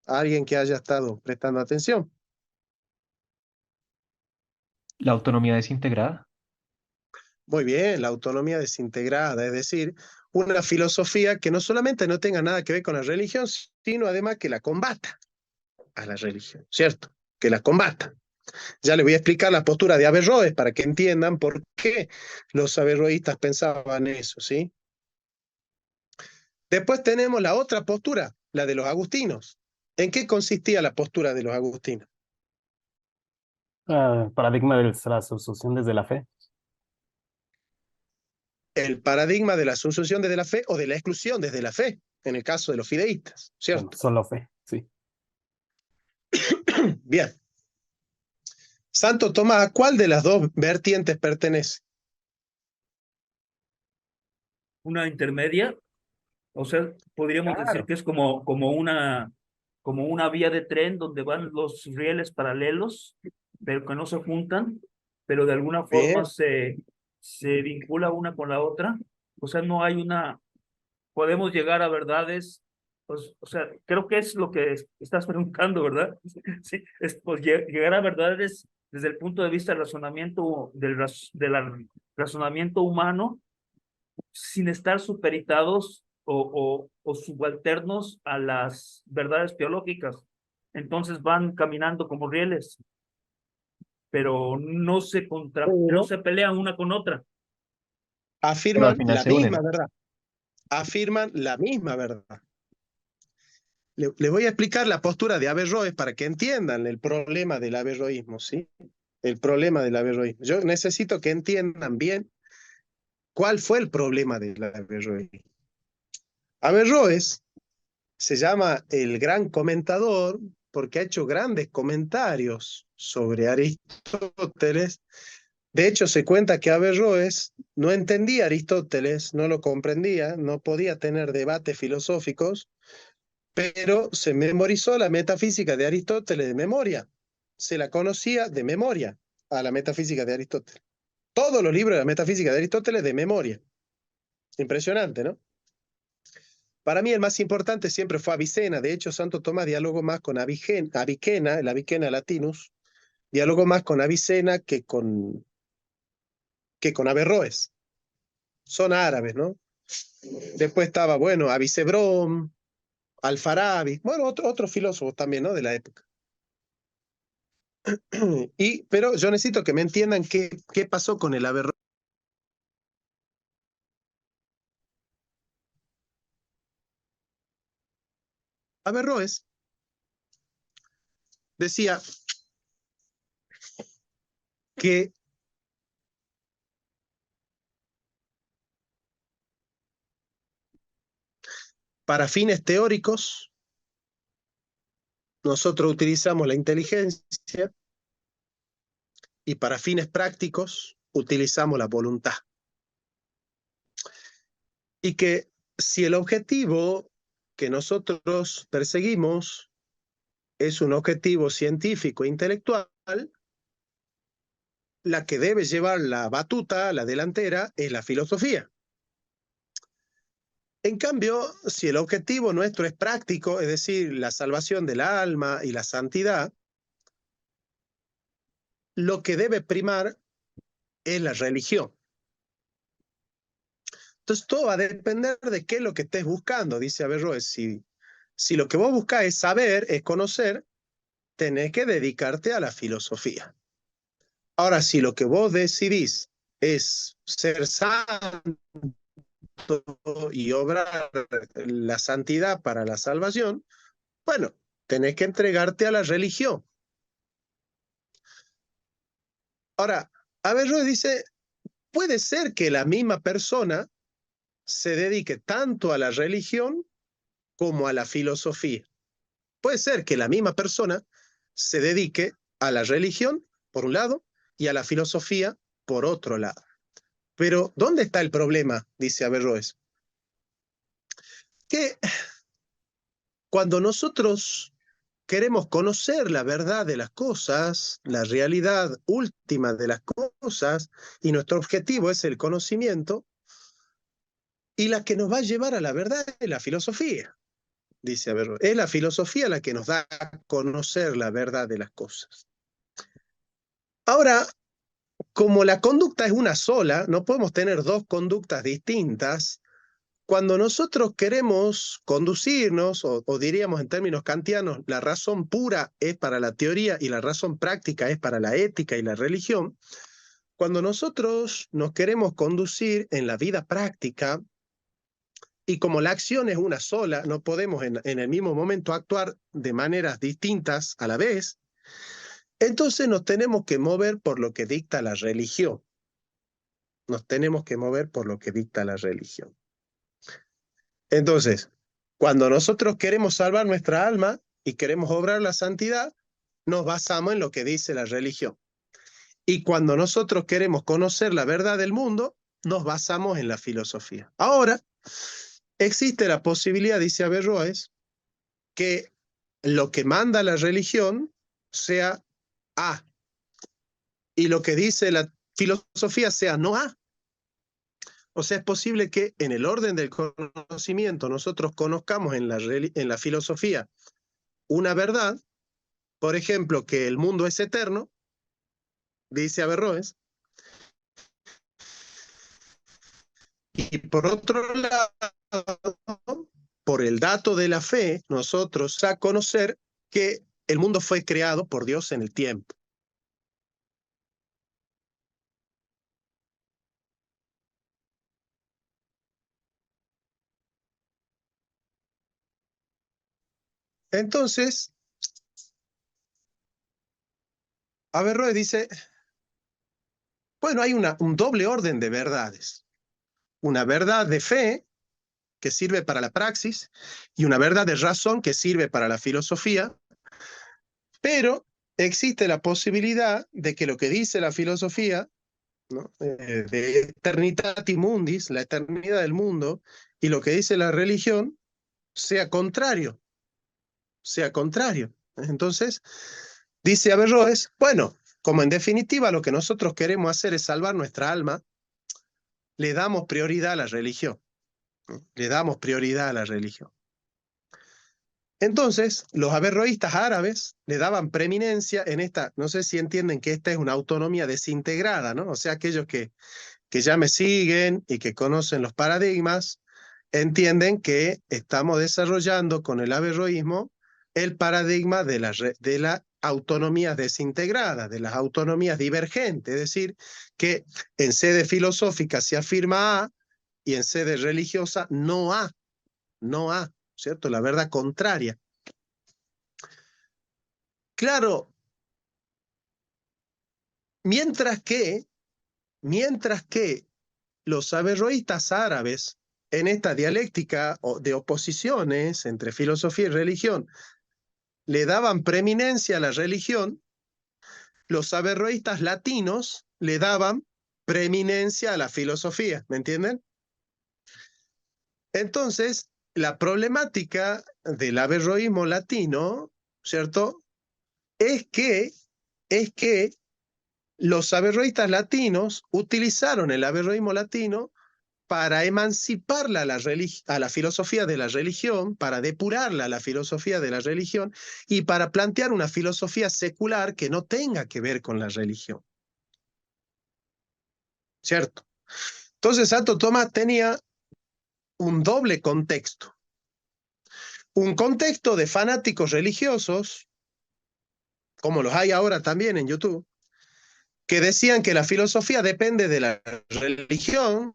¿Alguien que haya estado prestando atención? La autonomía desintegrada. Muy bien, la autonomía desintegrada, es decir, una filosofía que no solamente no tenga nada que ver con la religión, sino además que la combata a la religión, ¿cierto? Que la combata. Ya les voy a explicar la postura de Averroes para que entiendan por qué los averroístas pensaban eso, ¿sí? Después tenemos la otra postura, la de los agustinos. ¿En qué consistía la postura de los agustinos? Paradigma de la sustitución desde la fe. El paradigma de la asunción desde la fe o de la exclusión desde la fe, en el caso de los fideístas, ¿cierto? Solo fe, sí. Bien. Santo Tomás, ¿a cuál de las dos vertientes pertenece? Una intermedia, o sea, podríamos decir que es como una vía de tren donde van los rieles paralelos, pero que no se juntan, pero de alguna forma se vincula una con la otra. O sea, no hay podemos llegar a verdades, pues, o sea, creo que es lo que estás preguntando, ¿verdad? Sí, pues, llegar a verdades desde el punto de vista del razonamiento, del razonamiento humano, sin estar superitados o subalternos a las verdades teológicas. Entonces van caminando como rieles, pero no se pelean una con otra. Afirman la misma verdad. Afirman la misma verdad. Le voy a explicar la postura de Averroes para que entiendan el problema del averroísmo, ¿sí? El problema del averroísmo. Yo necesito que entiendan bien cuál fue el problema del averroísmo. Averroes se llama el gran comentador porque ha hecho grandes comentarios sobre Aristóteles. De hecho, se cuenta que Averroes no entendía a Aristóteles, no lo comprendía, no podía tener debates filosóficos, pero se memorizó la metafísica de Aristóteles de memoria. Se la conocía de memoria a la metafísica de Aristóteles. Todos los libros de la metafísica de Aristóteles de memoria. Impresionante, ¿no? Para mí el más importante siempre fue Avicena. De hecho, Santo Tomás dialogó más con Avicenna, el Avicenna Latinus, dialogó más con Avicena que con Averroes. Son árabes, ¿no? Después estaba, bueno, Avicebron, Alfarabi, bueno, otros filósofos también, ¿no? De la época. Pero yo necesito que me entiendan qué pasó con el Averroes. Averroes decía que para fines teóricos nosotros utilizamos la inteligencia y para fines prácticos utilizamos la voluntad. Y que si el objetivo que nosotros perseguimos es un objetivo científico e intelectual, la que debe llevar la batuta, la delantera, es la filosofía. En cambio, si el objetivo nuestro es práctico, es decir, la salvación del alma y la santidad, lo que debe primar es la religión. Entonces todo va a depender de qué es lo que estés buscando, dice Averroes. Si lo que vos buscás es saber, es conocer, tenés que dedicarte a la filosofía. Ahora, si lo que vos decidís es ser santo y obrar la santidad para la salvación, bueno, tenés que entregarte a la religión. Ahora, Averroes dice, puede ser que la misma persona se dedique tanto a la religión como a la filosofía. Puede ser que la misma persona se dedique a la religión, por un lado, y a la filosofía, por otro lado. Pero, ¿dónde está el problema? Dice Averroes. Que cuando nosotros queremos conocer la verdad de las cosas, la realidad última de las cosas, y nuestro objetivo es el conocimiento, y la que nos va a llevar a la verdad es la filosofía, dice Averroes. Es la filosofía la que nos da a conocer la verdad de las cosas. Ahora, como la conducta es una sola, no podemos tener dos conductas distintas. Cuando nosotros queremos conducirnos, o diríamos en términos kantianos, la razón pura es para la teoría y la razón práctica es para la ética y la religión, cuando nosotros nos queremos conducir en la vida práctica, y como la acción es una sola, no podemos en el mismo momento actuar de maneras distintas a la vez, entonces nos tenemos que mover por lo que dicta la religión. Nos tenemos que mover por lo que dicta la religión. Entonces, cuando nosotros queremos salvar nuestra alma y queremos obrar la santidad, nos basamos en lo que dice la religión. Y cuando nosotros queremos conocer la verdad del mundo, nos basamos en la filosofía. Ahora, existe la posibilidad, dice Averroes, que lo que manda la religión sea A, y lo que dice la filosofía sea no A. O sea, es posible que en el orden del conocimiento nosotros conozcamos en la filosofía una verdad, por ejemplo, que el mundo es eterno, dice Averroes, y por otro lado, por el dato de la fe, nosotros a conocer que el mundo fue creado por Dios en el tiempo. Entonces, Averroes dice, bueno, hay un doble orden de verdades. Una verdad de fe, que sirve para la praxis, y una verdad de razón, que sirve para la filosofía, pero existe la posibilidad de que lo que dice la filosofía, ¿no? De eternitatis mundis, la eternidad del mundo, y lo que dice la religión, sea contrario. Sea contrario. Entonces, dice Averroes, bueno, como en definitiva lo que nosotros queremos hacer es salvar nuestra alma, le damos prioridad a la religión. Le damos prioridad a la religión. Entonces, los averroístas árabes le daban preeminencia en esta, no sé si entienden que esta es una autonomía desintegrada, ¿no? O sea, aquellos que ya me siguen y que conocen los paradigmas, entienden que estamos desarrollando con el averroísmo el paradigma de la autonomía desintegrada, de las autonomías divergentes, es decir, que en sede filosófica se afirma A y en sede religiosa no A, ¿cierto? La verdad contraria. Claro, mientras que los averroístas árabes en esta dialéctica de oposiciones entre filosofía y religión le daban preeminencia a la religión, los averroístas latinos le daban preeminencia a la filosofía, ¿me entienden? Entonces, la problemática del averroísmo latino, ¿cierto? Es que los averroístas latinos utilizaron el averroísmo latino para emanciparla a la filosofía de la religión, para depurarla a la filosofía de la religión y para plantear una filosofía secular que no tenga que ver con la religión. ¿Cierto? Entonces Santo Tomás tenía un doble contexto. Un contexto de fanáticos religiosos, como los hay ahora también en YouTube, que decían que la filosofía depende de la religión,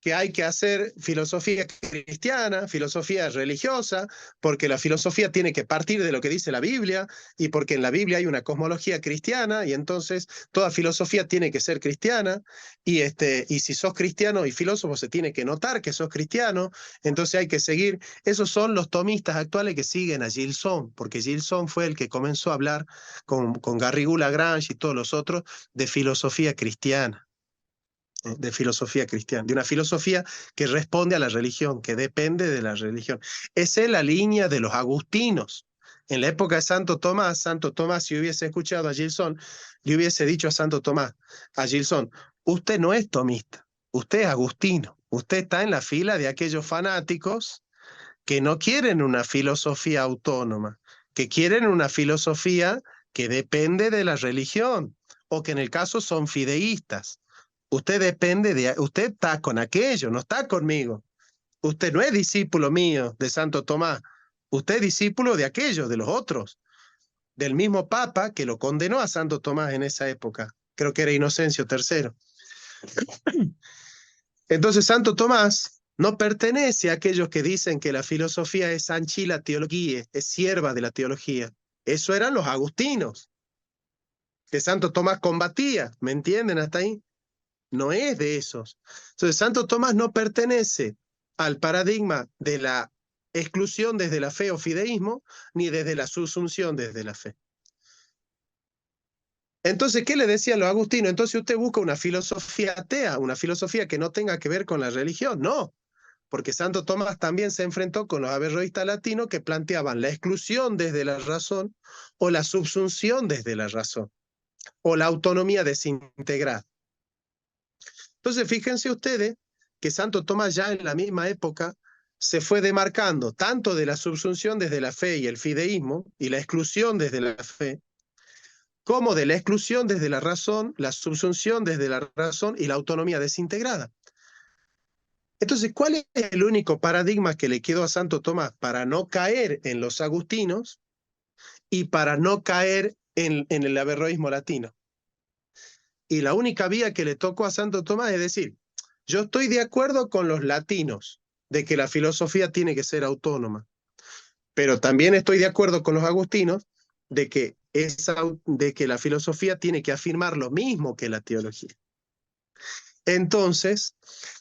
que hay que hacer filosofía cristiana, filosofía religiosa, porque la filosofía tiene que partir de lo que dice la Biblia, y porque en la Biblia hay una cosmología cristiana, y entonces toda filosofía tiene que ser cristiana, y si sos cristiano y filósofo se tiene que notar que sos cristiano, entonces hay que seguir. Esos son los tomistas actuales que siguen a Gilson, porque Gilson fue el que comenzó a hablar con Garrigou Lagrange y todos los otros de filosofía cristiana. De filosofía cristiana, de una filosofía que responde a la religión, que depende de la religión. Esa es la línea de los agustinos. En la época de Santo Tomás, si hubiese escuchado a Gilson, le hubiese dicho a Santo Tomás, a Gilson, usted no es tomista, usted es agustino, usted está en la fila de aquellos fanáticos que no quieren una filosofía autónoma, que quieren una filosofía que depende de la religión, o que en el caso son fideístas. Usted usted está con aquello, no está conmigo. Usted no es discípulo mío de Santo Tomás. Usted es discípulo de aquellos, de los otros. Del mismo Papa que lo condenó a Santo Tomás en esa época. Creo que era Inocencio III. Entonces Santo Tomás no pertenece a aquellos que dicen que la filosofía es anchila teología, es sierva de la teología. Eso eran los agustinos, que Santo Tomás combatía. ¿Me entienden hasta ahí? No es de esos. Entonces, Santo Tomás no pertenece al paradigma de la exclusión desde la fe o fideísmo, ni desde la subsunción desde la fe. Entonces, ¿qué le decían los agustinos? Entonces usted busca una filosofía atea, una filosofía que no tenga que ver con la religión. No, porque Santo Tomás también se enfrentó con los averroístas latinos que planteaban la exclusión desde la razón o la subsunción desde la razón, o la autonomía desintegrada. Entonces, fíjense ustedes que Santo Tomás ya en la misma época se fue demarcando tanto de la subsunción desde la fe y el fideísmo, y la exclusión desde la fe, como de la exclusión desde la razón, la subsunción desde la razón y la autonomía desintegrada. Entonces, ¿cuál es el único paradigma que le quedó a Santo Tomás para no caer en los agustinos y para no caer en el averroísmo latino? Y la única vía que le tocó a Santo Tomás es decir, yo estoy de acuerdo con los latinos de que la filosofía tiene que ser autónoma, pero también estoy de acuerdo con los agustinos de que la filosofía tiene que afirmar lo mismo que la teología. Entonces,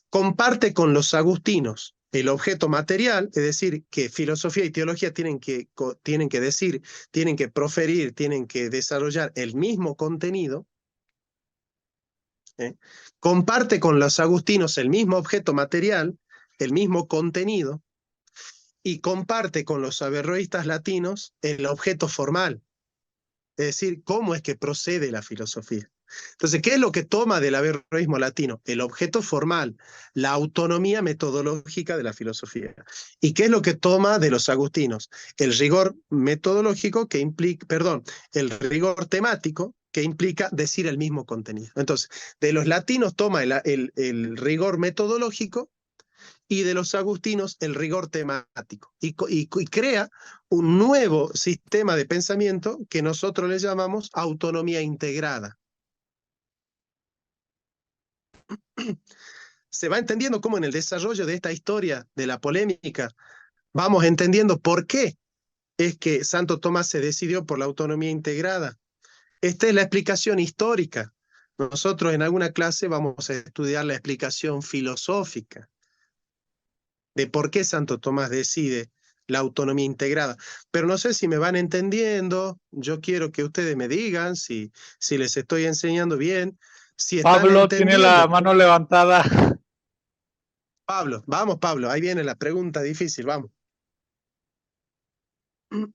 comparte con los agustinos el objeto material, es decir, que filosofía y teología tienen que decir, tienen que proferir, tienen que desarrollar el mismo contenido. Comparte con los agustinos el mismo objeto material, el mismo contenido, y comparte con los averroístas latinos el objeto formal, es decir, cómo es que procede la filosofía. Entonces, ¿qué es lo que toma del averroísmo latino? El objeto formal, la autonomía metodológica de la filosofía. ¿Y qué es lo que toma de los agustinos? El rigor metodológico que implica, el rigor temático que implica decir el mismo contenido. Entonces, de los latinos toma el rigor metodológico y de los agustinos el rigor temático. Y crea un nuevo sistema de pensamiento que nosotros le llamamos autonomía integrada. Se va entendiendo cómo en el desarrollo de esta historia de la polémica vamos entendiendo por qué es que Santo Tomás se decidió por la autonomía integrada. Esta es la explicación histórica. Nosotros en alguna clase vamos a estudiar la explicación filosófica de por qué Santo Tomás decide la autonomía integrada. Pero no sé si me van entendiendo. Yo quiero que ustedes me digan si les estoy enseñando bien. Si Pablo tiene la mano levantada. Pablo, vamos Pablo, ahí viene la pregunta difícil, vamos.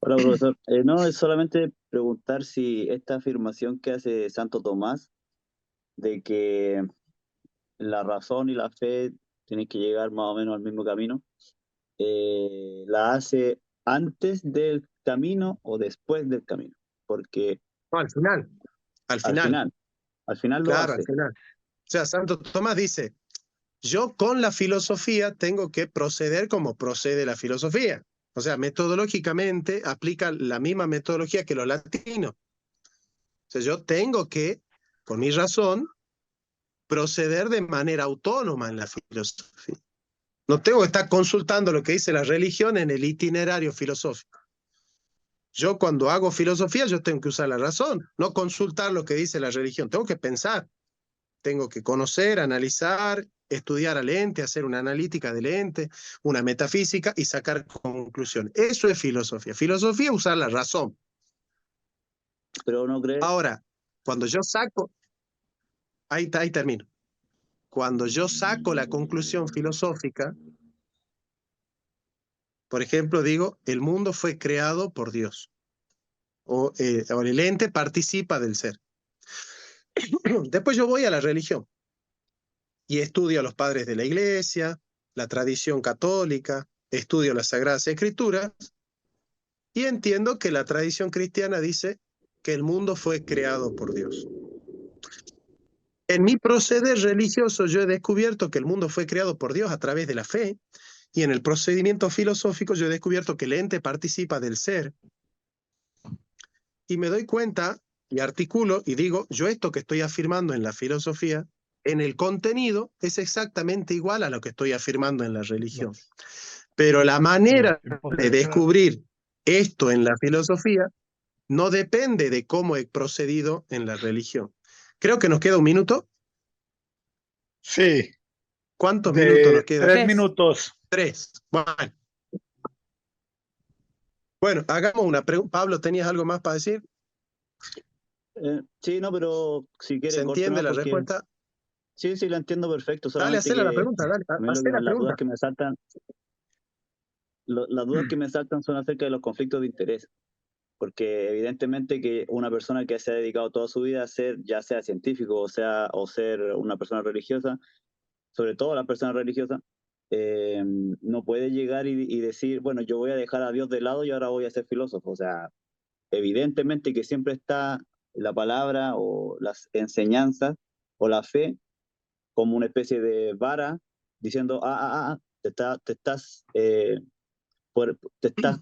Hola, profesor. No, es solamente preguntar si esta afirmación que hace Santo Tomás de que la razón y la fe tienen que llegar más o menos al mismo camino, la hace antes del camino o después del camino, porque no, al final. Al final lo claro, hace. al final. O sea, Santo Tomás dice, Yo con la filosofía tengo que proceder como procede la filosofía. O sea, metodológicamente aplica la misma metodología que los latinos. O sea, yo tengo que, con mi razón, proceder de manera autónoma en la filosofía. No tengo que estar consultando lo que dice la religión en el itinerario filosófico. Yo cuando hago filosofía, yo tengo que usar la razón, no consultar lo que dice la religión. Tengo que pensar, tengo que conocer, analizar, estudiar al ente, hacer una analítica del ente, una metafísica y sacar conclusiones. Eso es filosofía. Filosofía es usar la razón. Pero no crees. Ahora, cuando yo saco, ahí termino. Cuando yo saco la conclusión filosófica, por ejemplo, digo, el mundo fue creado por Dios. O el ente participa del ser. Después yo voy a la religión y estudio a los padres de la iglesia, la tradición católica, estudio las Sagradas Escrituras y entiendo que la tradición cristiana dice que el mundo fue creado por Dios. En mi proceder religioso yo he descubierto que el mundo fue creado por Dios a través de la fe, y en el procedimiento filosófico yo he descubierto que el ente participa del ser. Y me doy cuenta y articulo y digo, yo esto que estoy afirmando en la filosofía, en el contenido es exactamente igual a lo que estoy afirmando en la religión. Pero la manera de descubrir esto en la filosofía no depende de cómo he procedido en la religión. Creo que nos queda un minuto. Sí. ¿Cuántos minutos nos quedan? 3 minutos. 3. Bueno, hagamos una pregunta. Pablo, ¿tenías algo más para decir? Sí, no, pero si quieres. ¿Se entiende la respuesta? Sí, sí, la entiendo perfecto. Dale, hacela la pregunta, dale. Las dudas que me saltan, las dudas que me saltan son acerca de los conflictos de interés. Porque evidentemente que una persona que se ha dedicado toda su vida a ser, ya sea científico o ser una persona religiosa, sobre todo la persona religiosa, no puede llegar y decir, bueno, yo voy a dejar a Dios de lado y ahora voy a ser filósofo. O sea, evidentemente que siempre está la palabra o las enseñanzas o la fe como una especie de vara diciendo, te estás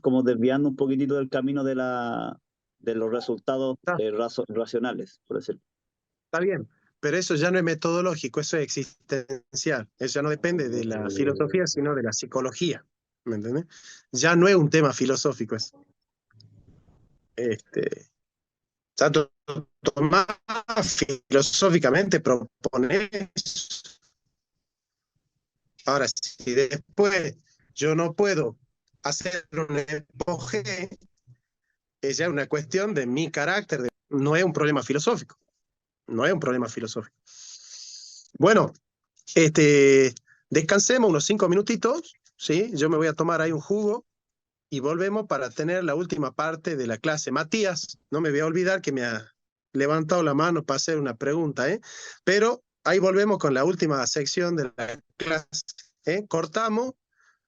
como desviando un poquitito del camino de los resultados racionales, por decirlo. Está bien, pero eso ya no es metodológico, eso es existencial. Eso ya no depende de la filosofía, sino de la psicología. ¿Me entiendes? Ya no es un tema filosófico eso. Santo Tomás filosóficamente propone eso. Ahora, si después yo no puedo hacer un apogeo, es ya una cuestión de mi carácter, no es un problema filosófico. No es un problema filosófico. Bueno, descansemos unos 5 minutitos, ¿sí? Yo me voy a tomar ahí un jugo y volvemos para tener la última parte de la clase. Matías, no me voy a olvidar que me ha levantado la mano para hacer una pregunta, ¿eh? Pero ahí volvemos con la última sección de la clase, ¿eh? Cortamos,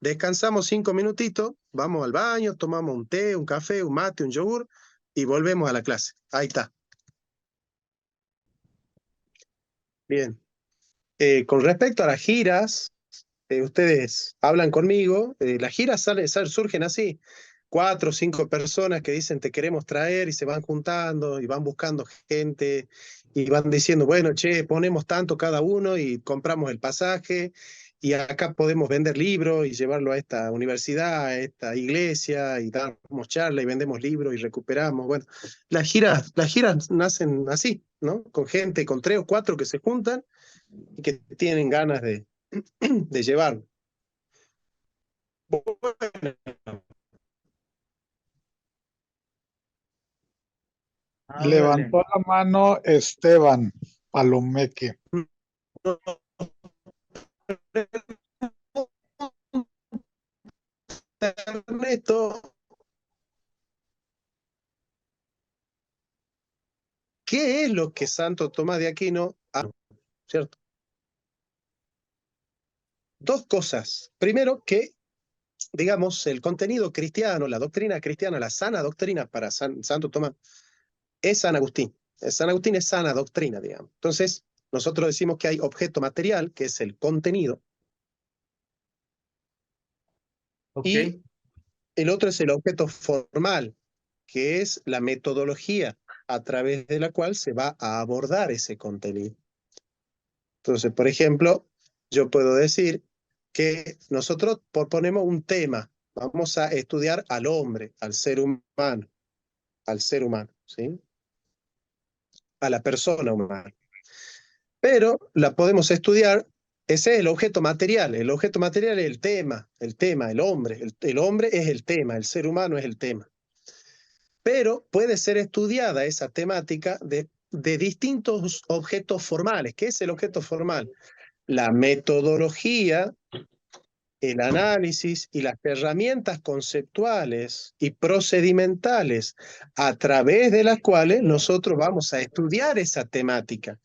descansamos 5 minutitos, vamos al baño, tomamos un té, un café, un mate, un yogur y volvemos a la clase. Ahí está. Bien. Con respecto a las giras, ustedes hablan conmigo, las giras surgen así, 4 o 5 personas que dicen te queremos traer y se van juntando y van buscando gente y van diciendo, bueno, che, ponemos tanto cada uno y compramos el pasaje y acá podemos vender libros y llevarlo a esta universidad, a esta iglesia y damos charla y vendemos libros y recuperamos. Bueno, las giras nacen así, ¿no? Con gente, con 3 o 4 que se juntan y que tienen ganas de llevarlo. Bueno. Levantó la mano Esteban Palomeque. Ernesto, ¿qué es lo que Santo Tomás de Aquino hace? ¿Cierto? 2 cosas. Primero, que, digamos, el contenido cristiano, la doctrina cristiana, la sana doctrina para Santo Tomás, es San Agustín. San Agustín es sana doctrina, digamos. Entonces, nosotros decimos que hay objeto material, que es el contenido, y el otro es el objeto formal, que es la metodología a través de la cual se va a abordar ese contenido. Entonces, por ejemplo, yo puedo decir que nosotros proponemos un tema, vamos a estudiar al hombre, al ser humano, ¿sí? A la persona humana. Pero la podemos estudiar, ese es el objeto material es el tema, el hombre. El hombre es el tema, el ser humano es el tema. Pero puede ser estudiada esa temática de distintos objetos formales. ¿Qué es el objeto formal? La metodología, el análisis y las herramientas conceptuales y procedimentales a través de las cuales nosotros vamos a estudiar esa temática.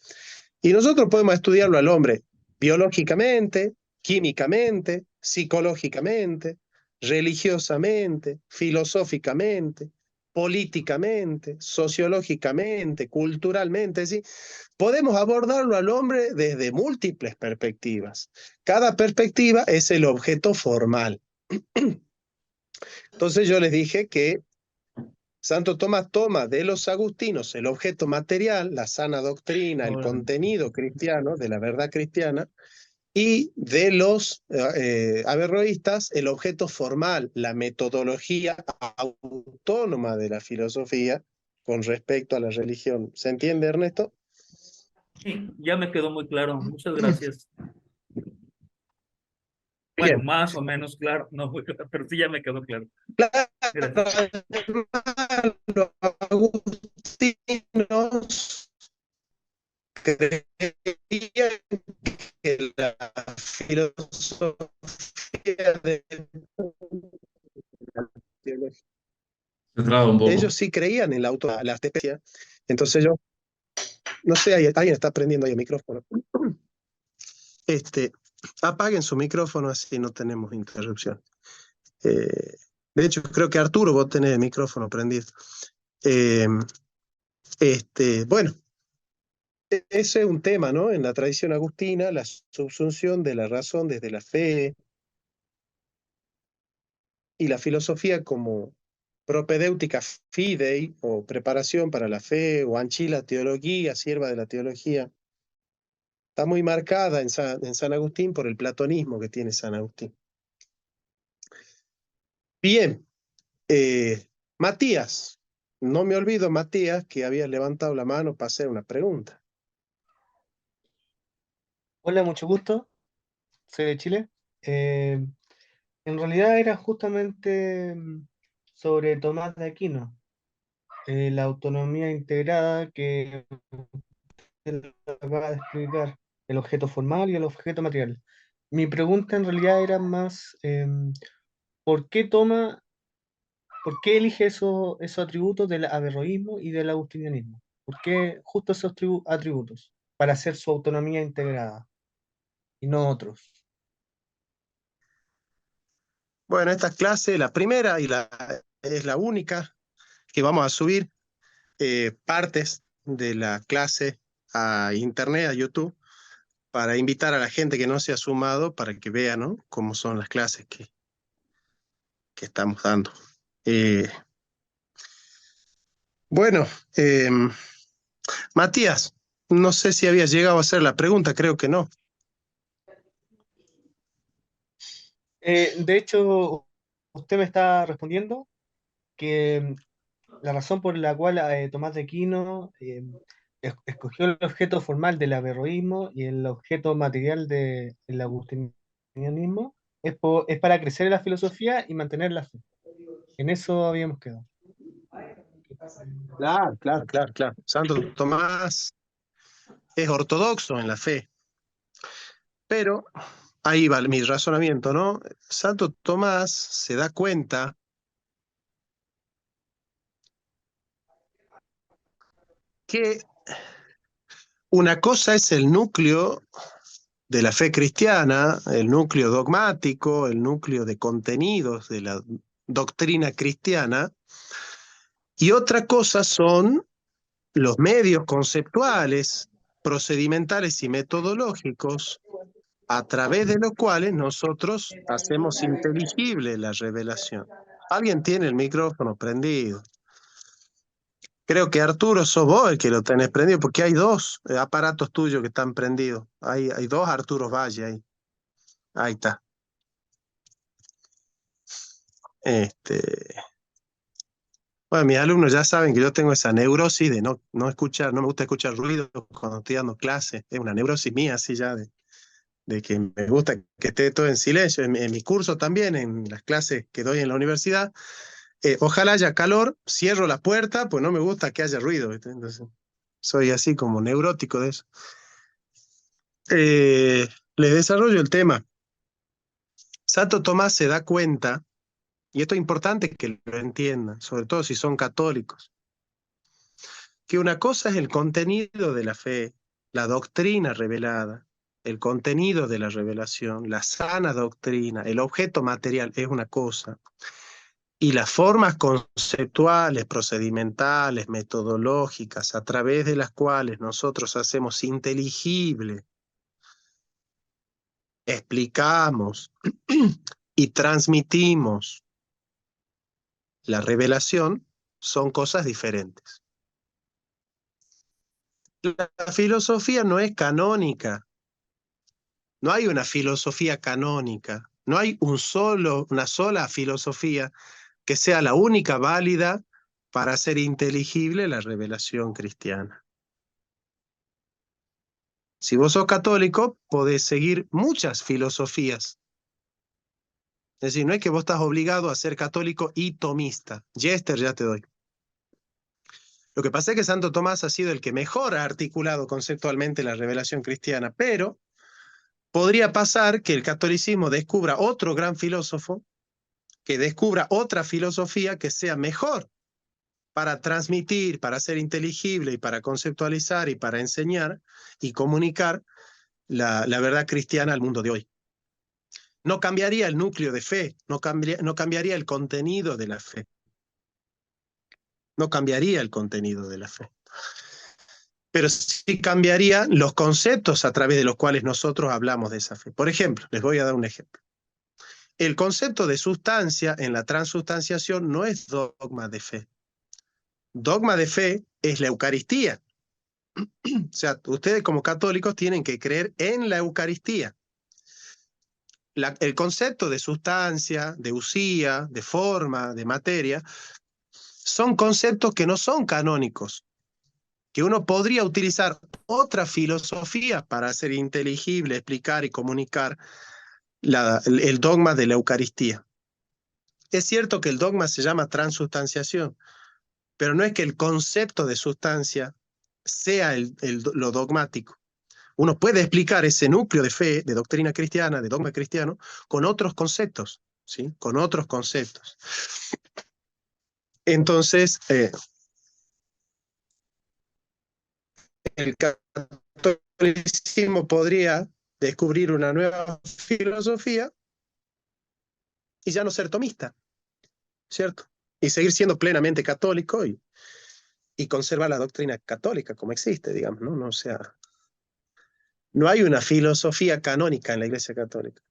Y nosotros podemos estudiarlo al hombre biológicamente, químicamente, psicológicamente, religiosamente, filosóficamente, políticamente, sociológicamente, culturalmente, ¿sí? Podemos abordarlo al hombre desde múltiples perspectivas. Cada perspectiva es el objeto formal. Entonces yo les dije que Santo Tomás toma de los agustinos el objeto material, la sana doctrina, el contenido cristiano, de la verdad cristiana, y de los averroístas el objeto formal, la metodología autónoma de la filosofía con respecto a la religión. ¿Se entiende, Ernesto? Sí, ya me quedó muy claro. Muchas gracias. Bueno, Bien. más o menos claro, no muy claro, pero sí ya me quedó claro. Gracias. Los agustinos creían que la filosofía de la teología. Ellos sí creían en la autoespecia. Entonces yo, no sé, alguien está prendiendo ahí el micrófono. Apaguen su micrófono así no tenemos interrupción. De hecho, creo que Arturo, vos tenés el micrófono prendido. Bueno, ese es un tema, ¿no? En la tradición agustina, la subsunción de la razón desde la fe y la filosofía como propedéutica fidei, o preparación para la fe, o anchila teología, sierva de la teología, está muy marcada en San Agustín por el platonismo que tiene San Agustín. Bien, Matías, no me olvido, Matías, que habías levantado la mano para hacer una pregunta. Hola, mucho gusto. Soy de Chile. En realidad era justamente sobre Tomás de Aquino, la autonomía integrada que él acaba de explicar, el objeto formal y el objeto material. Mi pregunta en realidad era más, ¿por qué elige esos atributos del averroísmo y del agustinianismo? ¿Por qué justo esos atributos para hacer su autonomía integrada y no otros? Bueno, esta clase, la primera es la única que vamos a subir partes de la clase a internet, a YouTube, para invitar a la gente que no se ha sumado para que vea, ¿no?, cómo son las clases que estamos dando. Bueno, Matías, no sé si habías llegado a hacer la pregunta, creo que no. De hecho, usted me está respondiendo que la razón por la cual Tomás de Aquino escogió el objeto formal del averroísmo y el objeto material del agustinianismo es para crecer en la filosofía y mantener la fe. En eso habíamos quedado. Claro. Santo Tomás es ortodoxo en la fe. Pero ahí va mi razonamiento, ¿no? Santo Tomás se da cuenta que una cosa es el núcleo de la fe cristiana, el núcleo dogmático, el núcleo de contenidos de la doctrina cristiana, y otra cosa son los medios conceptuales procedimentales y metodológicos a través de los cuales nosotros hacemos inteligible la revelación. Alguien tiene el micrófono prendido. Creo que Arturo, sos vos el que lo tenés prendido, porque hay dos aparatos tuyos que están prendidos. Hay dos Arturos Valle ahí. Ahí está. Bueno, mis alumnos ya saben que yo tengo esa neurosis de no escuchar, no me gusta escuchar ruido cuando estoy dando clases. Es una neurosis mía, así ya, de que me gusta que esté todo en silencio. En mi curso también, en las clases que doy en la universidad, ojalá haya calor, cierro la puerta, pues no me gusta que haya ruido, ¿viste? Entonces, soy así como neurótico de eso. Les desarrollo el tema. Santo Tomás se da cuenta, y esto es importante que lo entiendan, sobre todo si son católicos, que una cosa es el contenido de la fe, la doctrina revelada, el contenido de la revelación, la sana doctrina, el objeto material es una cosa, y las formas conceptuales, procedimentales, metodológicas, a través de las cuales nosotros hacemos inteligible, explicamos y transmitimos la revelación, son cosas diferentes. La filosofía no es canónica. No hay una filosofía canónica. No hay una sola filosofía que sea la única válida para hacer inteligible la revelación cristiana. Si vos sos católico, podés seguir muchas filosofías. Es decir, no es que vos estás obligado a ser católico y tomista. Yester, ya te doy. Lo que pasa es que Santo Tomás ha sido el que mejor ha articulado conceptualmente la revelación cristiana, pero podría pasar que el catolicismo descubra otro gran filósofo, que descubra otra filosofía que sea mejor para transmitir, para ser inteligible y para conceptualizar y para enseñar y comunicar la verdad cristiana al mundo de hoy. No cambiaría el núcleo de fe, no cambiaría el contenido de la fe. No cambiaría el contenido de la fe. Pero sí cambiaría los conceptos a través de los cuales nosotros hablamos de esa fe. Por ejemplo, les voy a dar un ejemplo. El concepto de sustancia en la transustanciación no es dogma de fe. Dogma de fe es la Eucaristía. O sea, ustedes como católicos tienen que creer en la Eucaristía. El concepto de sustancia, de usía, de forma, de materia, son conceptos que no son canónicos, que uno podría utilizar otra filosofía para hacer inteligible, explicar y comunicar el dogma de la Eucaristía. Es cierto que el dogma se llama transustanciación, pero no es que el concepto de sustancia sea lo dogmático. Uno puede explicar ese núcleo de fe, de doctrina cristiana, de dogma cristiano, con otros conceptos, ¿sí? Con otros conceptos. Entonces, el catolicismo podría descubrir una nueva filosofía y ya no ser tomista, ¿cierto? Y seguir siendo plenamente católico y conservar la doctrina católica como existe, digamos, ¿no? No, o sea, no hay una filosofía canónica en la Iglesia Católica.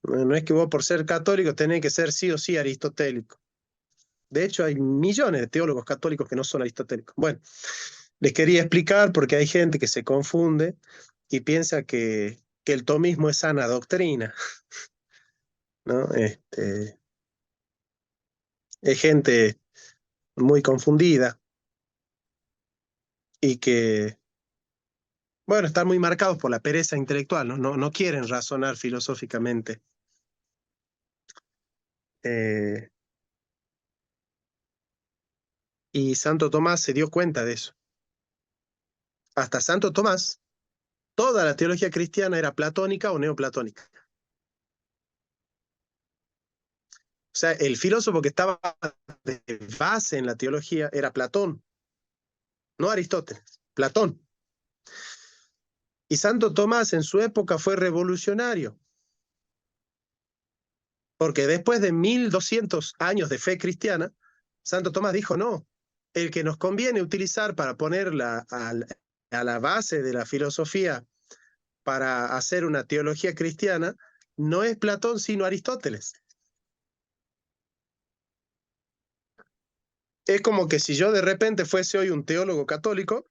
No es que vos por ser católico tenés que ser sí o sí aristotélico. De hecho, hay millones de teólogos católicos que no son aristotélicos. Bueno, les quería explicar porque hay gente que se confunde y piensa que el tomismo es sana doctrina, ¿no? Es gente muy confundida y que, bueno, están muy marcados por la pereza intelectual, ¿no? No quieren razonar filosóficamente. Y Santo Tomás se dio cuenta de eso. Hasta Santo Tomás, toda la teología cristiana era platónica o neoplatónica. O sea, el filósofo que estaba de base en la teología era Platón, no Aristóteles, Platón. Y Santo Tomás en su época fue revolucionario, porque después de 1200 años de fe cristiana, Santo Tomás dijo, no, el que nos conviene utilizar para poner a la base de la filosofía para hacer una teología cristiana no es Platón, sino Aristóteles. Es como que si yo de repente fuese hoy un teólogo católico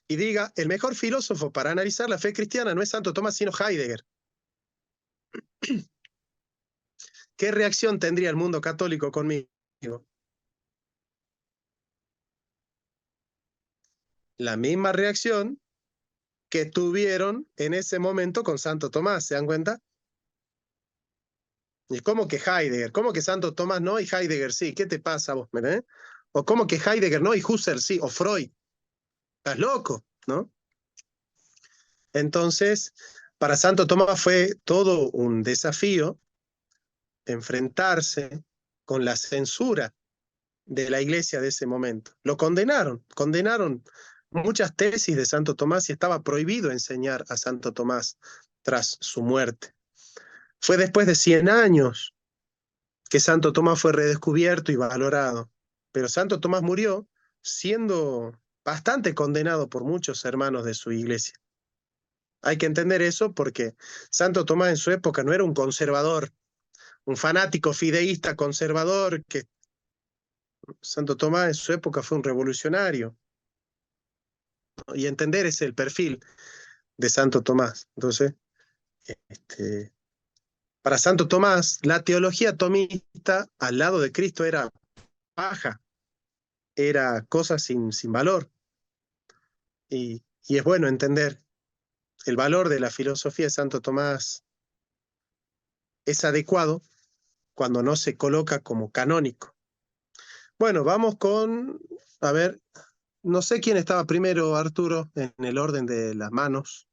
y diga, el mejor filósofo para analizar la fe cristiana no es Santo Tomás, sino Heidegger. ¿Qué reacción tendría el mundo católico conmigo? La misma reacción que tuvieron en ese momento con Santo Tomás, ¿se dan cuenta? ¿Y cómo que Heidegger? ¿Cómo que Santo Tomás no y Heidegger sí? ¿Qué te pasa vos? ¿Eh? ¿O cómo que Heidegger no y Husserl sí? ¿O Freud? ¿Estás loco? ¿No? Entonces, para Santo Tomás fue todo un desafío enfrentarse con la censura de la iglesia de ese momento. Lo condenaron muchas tesis de Santo Tomás y estaba prohibido enseñar a Santo Tomás tras su muerte. Fue después de 100 años que Santo Tomás fue redescubierto y valorado, pero Santo Tomás murió siendo bastante condenado por muchos hermanos de su iglesia. Hay que entender eso porque Santo Tomás en su época no era un conservador, un fanático fideísta conservador. Santo Tomás en su época fue un revolucionario. Y entender ese es el perfil de Santo Tomás. Entonces, para Santo Tomás, la teología tomista al lado de Cristo era paja, era cosa sin valor. Y es bueno entender el valor de la filosofía de Santo Tomás es adecuado cuando no se coloca como canónico. Bueno, vamos con, a ver, no sé quién estaba primero, Arturo, en el orden de las manos.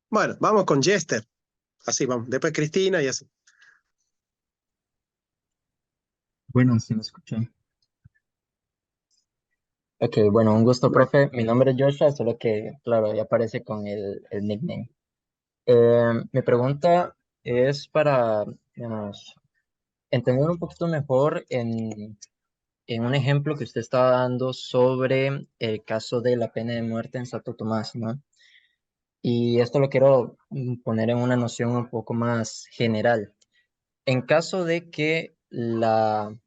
Bueno, vamos con Jester. Así vamos, después Cristina y así. Bueno, sí me escuchan. Ok, bueno, un gusto, profe. Mi nombre es Joshua, solo que, claro, ya aparece con el nickname. Mi pregunta es para, digamos, entender un poquito mejor en un ejemplo que usted estaba dando sobre el caso de la pena de muerte en Santo Tomás, ¿no? Y esto lo quiero poner en una noción un poco más general. En caso de que la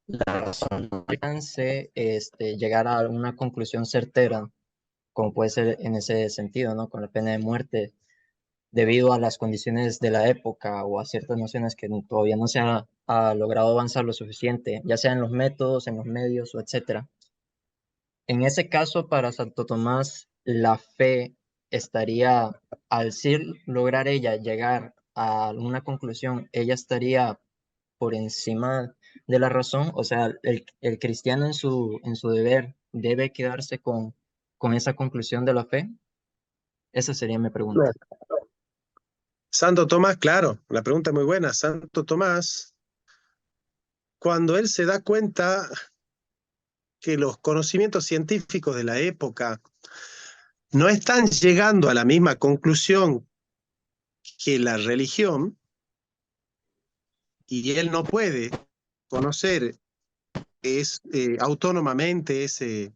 razón no alcance llegar a una conclusión certera, como puede ser en ese sentido, ¿no? Con la pena de muerte, debido a las condiciones de la época o a ciertas nociones que todavía no se ha logrado avanzar lo suficiente, ya sea en los métodos, en los medios o etcétera. En ese caso, para Santo Tomás, la fe estaría, al lograr ella llegar a una conclusión, ella estaría por encima de la razón, o sea, el cristiano en su deber debe quedarse con esa conclusión de la fe. Esa sería mi pregunta. Santo Tomás, claro, la pregunta es muy buena. Santo Tomás, cuando él se da cuenta que los conocimientos científicos de la época no están llegando a la misma conclusión que la religión, y él no puede conocer autónomamente ese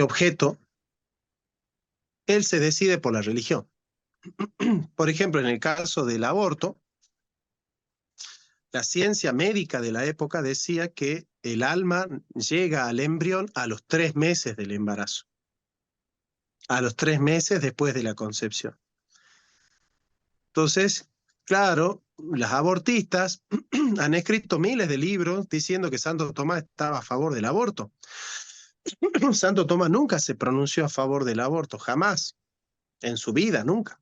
objeto, él se decide por la religión. Por ejemplo, en el caso del aborto, la ciencia médica de la época decía que el alma llega al embrión a los 3 meses del embarazo, a los 3 meses después de la concepción. Entonces, claro, las abortistas han escrito miles de libros diciendo que Santo Tomás estaba a favor del aborto. Santo Tomás nunca se pronunció a favor del aborto, jamás, en su vida, nunca.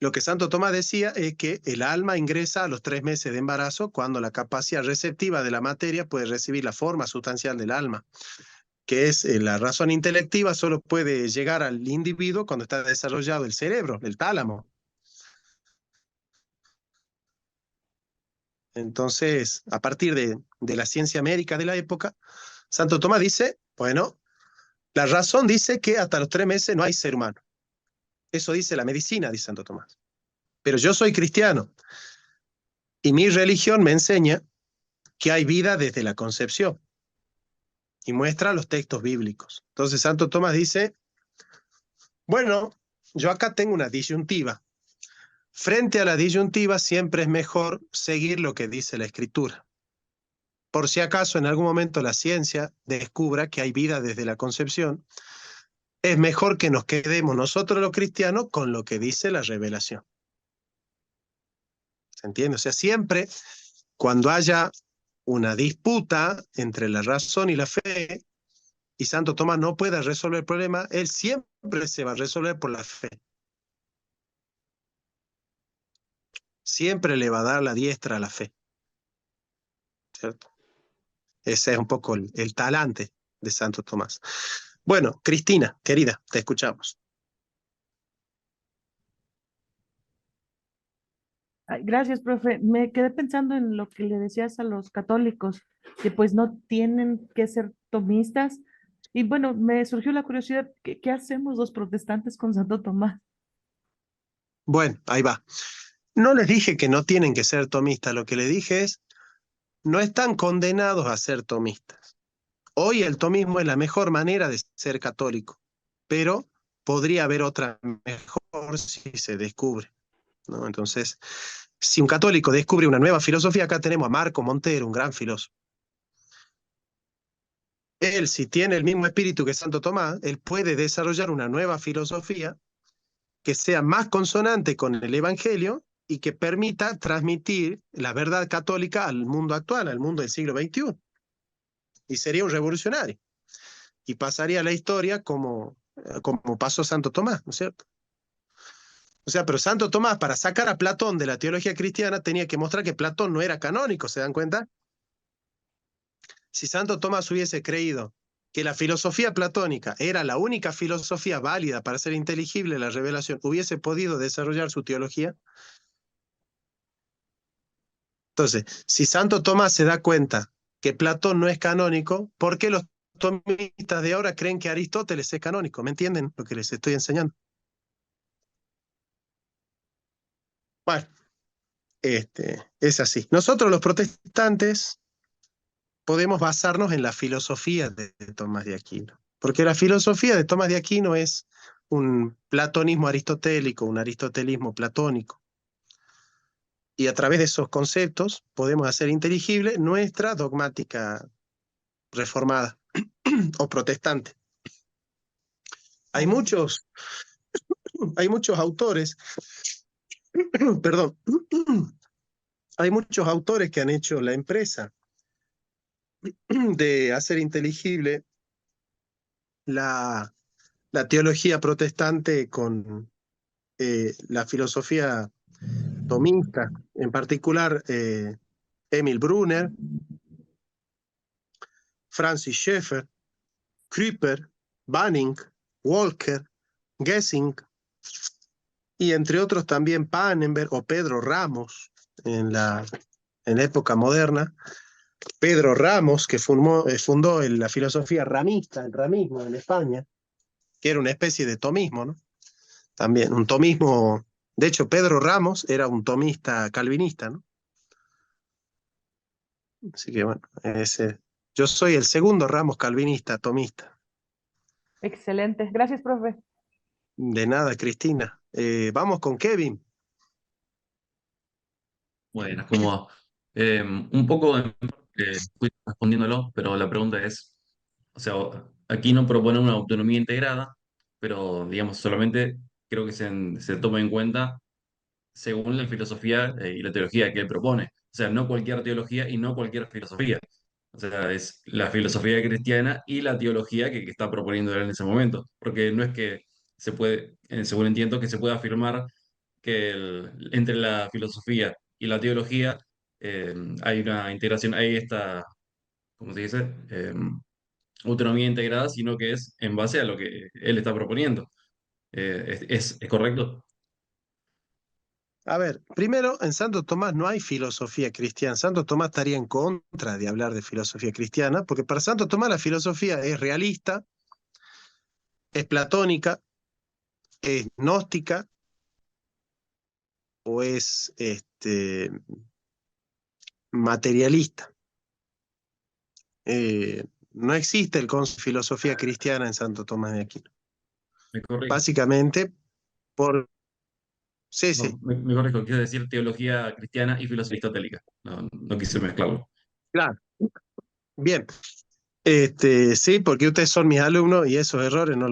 Lo que Santo Tomás decía es que el alma ingresa a los 3 meses de embarazo cuando la capacidad receptiva de la materia puede recibir la forma sustancial del alma, que es la razón intelectiva, solo puede llegar al individuo cuando está desarrollado el cerebro, el tálamo. Entonces, a partir de la ciencia médica de la época, Santo Tomás dice, bueno, la razón dice que hasta los 3 meses no hay ser humano. Eso dice la medicina, dice Santo Tomás. Pero yo soy cristiano y mi religión me enseña que hay vida desde la concepción y muestra los textos bíblicos. Entonces Santo Tomás dice, bueno, yo acá tengo una disyuntiva. Frente a la disyuntiva siempre es mejor seguir lo que dice la Escritura. Por si acaso en algún momento la ciencia descubra que hay vida desde la concepción, es mejor que nos quedemos nosotros los cristianos con lo que dice la revelación. ¿Se entiende? O sea, siempre cuando haya una disputa entre la razón y la fe, y Santo Tomás no pueda resolver el problema, él siempre se va a resolver por la fe. Siempre le va a dar la diestra a la fe. ¿Cierto? Ese es un poco el talante de Santo Tomás. Bueno, Cristina, querida, te escuchamos. Ay, gracias, profe. Me quedé pensando en lo que le decías a los católicos, que pues no tienen que ser tomistas. Y bueno, me surgió la curiosidad, ¿qué hacemos los protestantes con Santo Tomás? Bueno, ahí va. No les dije que no tienen que ser tomistas, lo que les dije es, no están condenados a ser tomistas. Hoy el tomismo es la mejor manera de ser católico, pero podría haber otra mejor si se descubre, ¿no? Entonces, si un católico descubre una nueva filosofía, acá tenemos a Marco Montero, un gran filósofo. Él, si tiene el mismo espíritu que Santo Tomás, él puede desarrollar una nueva filosofía que sea más consonante con el Evangelio y que permita transmitir la verdad católica al mundo actual, al mundo del siglo XXI. Y sería un revolucionario. Y pasaría a la historia como pasó Santo Tomás, ¿no es cierto? O sea, pero Santo Tomás, para sacar a Platón de la teología cristiana, tenía que mostrar que Platón no era canónico, ¿se dan cuenta? Si Santo Tomás hubiese creído que la filosofía platónica era la única filosofía válida para hacer inteligible la revelación, ¿hubiese podido desarrollar su teología? Entonces, si Santo Tomás se da cuenta que Platón no es canónico, ¿por qué los tomistas de ahora creen que Aristóteles es canónico? ¿Me entienden lo que les estoy enseñando? Bueno, es así. Nosotros los protestantes podemos basarnos en la filosofía de Tomás de Aquino, porque la filosofía de Tomás de Aquino es un platonismo aristotélico, un aristotelismo platónico. Y a través de esos conceptos podemos hacer inteligible nuestra dogmática reformada o protestante. Hay muchos autores, perdón, hay muchos autores que han hecho la empresa de hacer inteligible la teología protestante con la filosofía tomista, en particular Emil Brunner, Francis Schaeffer, Kuyper, Banning, Walker, Gessing, y entre otros también Pannenberg o Pedro Ramos en la época moderna. Pedro Ramos, que fundó la filosofía ramista, el ramismo en España, que era una especie de tomismo, ¿no? También, un tomismo. De hecho, Pedro Ramos era un tomista calvinista, ¿no? Así que bueno, yo soy el segundo Ramos calvinista, tomista. Excelente. Gracias, profe. De nada, Cristina. Vamos con Kevin. Bueno, como un poco fui respondiéndolo, pero la pregunta es, o sea, aquí no propone una autonomía integrada, pero digamos, solamente creo que se toma en cuenta según la filosofía y la teología que él propone. O sea, no cualquier teología y no cualquier filosofía. O sea, es la filosofía cristiana y la teología que está proponiendo él en ese momento. Porque no es que se puede, según entiendo, que se pueda afirmar que entre la filosofía y la teología hay una integración, hay esta, ¿cómo se dice? Autonomía integrada, sino que es en base a lo que él está proponiendo. ¿Es correcto? A ver, primero, en Santo Tomás no hay filosofía cristiana. Santo Tomás estaría en contra de hablar de filosofía cristiana, porque para Santo Tomás la filosofía es realista, es platónica, es gnóstica o es materialista. no existe el concepto de filosofía cristiana en Santo Tomás de Aquino. Me corrijo. Básicamente, por... Sí, No, sí, me corrijo, quiero decir teología cristiana y filosofía aristotélica. No quise mezclarlo. claro. Bien. Sí, porque ustedes son mis alumnos y esos errores no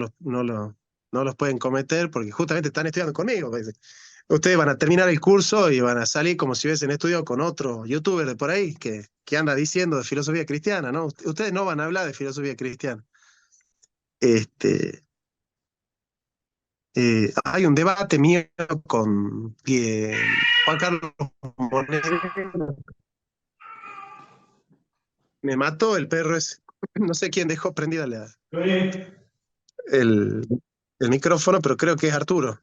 los pueden cometer porque justamente están estudiando conmigo. Ustedes van a terminar el curso y van a salir como si hubiesen estudiado con otro youtuber de por ahí que anda diciendo de filosofía cristiana, ¿no? Ustedes no van a hablar de filosofía cristiana. Hay un debate mío con Juan Carlos Monedero. Me mató el perro ese. No sé quién dejó prendida el micrófono, pero creo que es Arturo.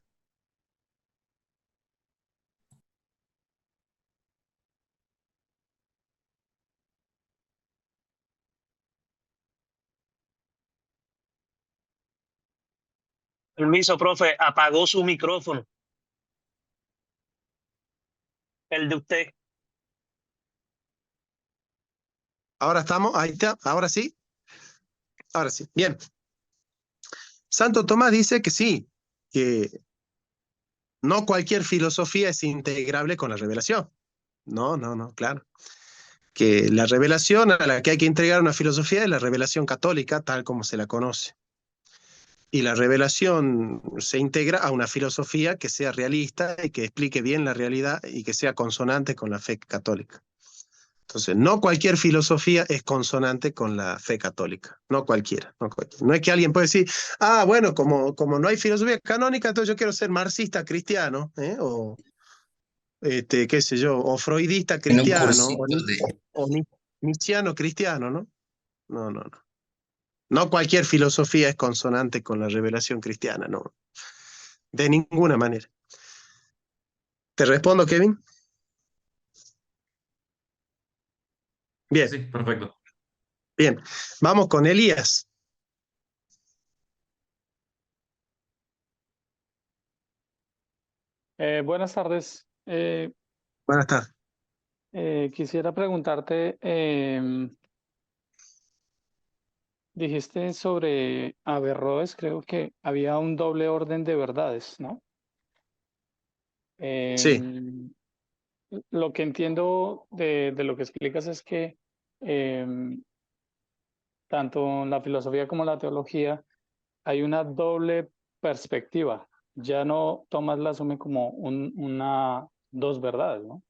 Permiso, profe, apagó su micrófono. El de usted. Ahora estamos, ahí está, ahora sí. Ahora sí, bien. Santo Tomás dice que sí, que no cualquier filosofía es integrable con la revelación. No, claro. Que la revelación a la que hay que integrar una filosofía es la revelación católica, tal como se la conoce. Y la revelación se integra a una filosofía que sea realista y que explique bien la realidad y que sea consonante con la fe católica. Entonces, no cualquier filosofía es consonante con la fe católica. No cualquiera. No es que alguien puede decir, bueno, como no hay filosofía canónica, entonces yo quiero ser marxista cristiano, o qué sé yo, o freudista En un cristiano, cursito de... o nietzscheano cristiano, ¿no? No. No cualquier filosofía es consonante con la revelación cristiana, no. De ninguna manera. ¿Te respondo, Kevin? Bien. Sí, perfecto. Bien. Vamos con Elías. Buenas tardes. Buenas tardes. Quisiera preguntarte, dijiste sobre Averroes, creo que había un doble orden de verdades, ¿no? Sí. Lo que entiendo de lo que explicas es que tanto en la filosofía como en la teología hay una doble perspectiva. Ya no Tomás la asume como dos verdades, ¿no?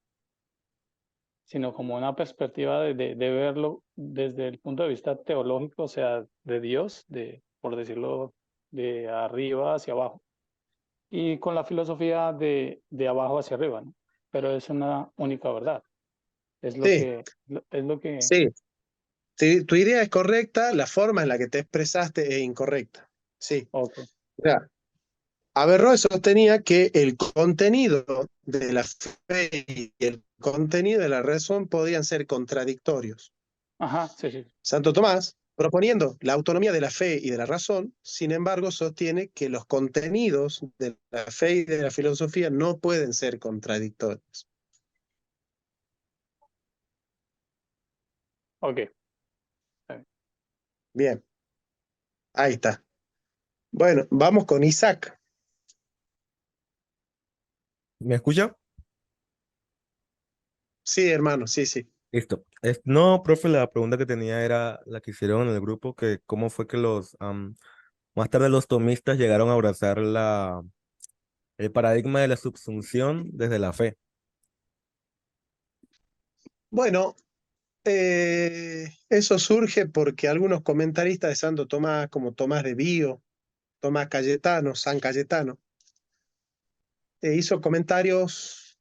Sino como una perspectiva de verlo desde el punto de vista teológico, o sea, de Dios, por decirlo, de arriba hacia abajo. Y con la filosofía de abajo hacia arriba, ¿no? Pero es una única verdad. Es lo Sí. que... Es lo que... Sí. Tu idea es correcta, la forma en la que te expresaste es incorrecta. Sí. Okay. O sea, Averroes sostenía que el contenido de la fe y el contenido de la razón podían ser contradictorios. Ajá, sí. Santo Tomás, proponiendo la autonomía de la fe y de la razón, sin embargo, sostiene que los contenidos de la fe y de la filosofía no pueden ser contradictorios. Ok. Bien. Ahí está. Bueno, vamos con Isaac. ¿Me escucha? Sí, hermano, sí. Listo. No, profe, la pregunta que tenía era la que hicieron en el grupo, que cómo fue que más tarde los tomistas llegaron a abrazar el paradigma de la subsunción desde la fe. Bueno, eso surge porque algunos comentaristas de Santo Tomás, como Tomás de Bío, Tomás Cayetano, San Cayetano, hizo comentarios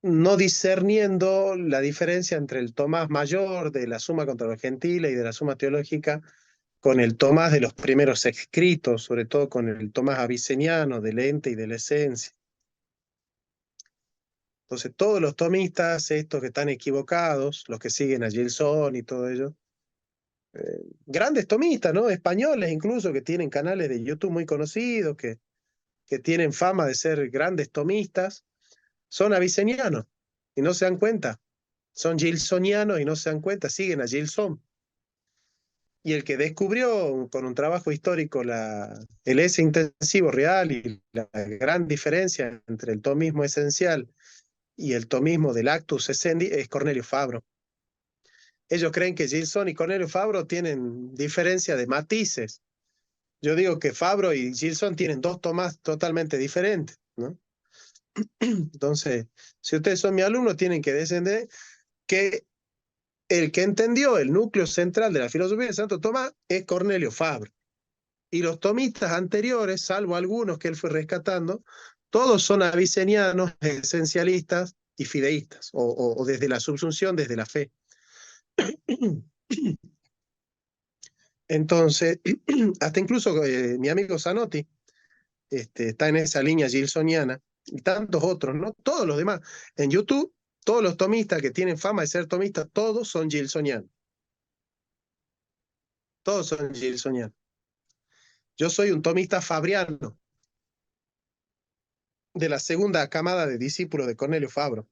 no discerniendo la diferencia entre el Tomás mayor de la Suma contra los Gentiles y de la Suma Teológica con el Tomás de los primeros escritos, sobre todo con el Tomás aviceniano del ente y de la esencia. Entonces todos los tomistas, estos que están equivocados, los que siguen a Gilson y todo ello, grandes tomistas, ¿no? Españoles incluso, que tienen canales de YouTube muy conocidos, que tienen fama de ser grandes tomistas, son avicenianos y no se dan cuenta. son gilsonianos y no se dan cuenta, siguen a Gilson. Y el que descubrió con un trabajo histórico el S intensivo real y la gran diferencia entre el tomismo esencial y el tomismo del actus essendi es Cornelio Fabro. Ellos creen que Gilson y Cornelio Fabro tienen diferencia de matices. Yo digo que Fabro y Gilson tienen dos tomas totalmente diferentes, ¿no? Entonces, si ustedes son mi alumno, tienen que descender que el que entendió el núcleo central de la filosofía de Santo Tomás es Cornelio Fabro. Y los tomistas anteriores, salvo algunos que él fue rescatando, todos son avicenianos, esencialistas y fideístas, o desde la subsunción, desde la fe. Entonces, hasta incluso mi amigo Zanotti está en esa línea gilsoniana, y tantos otros, ¿no? Todos los demás. En YouTube, todos los tomistas que tienen fama de ser tomistas, todos son gilsonianos. Todos son gilsonianos. Yo soy un tomista fabriano, de la segunda camada de discípulos de Cornelio Fabro.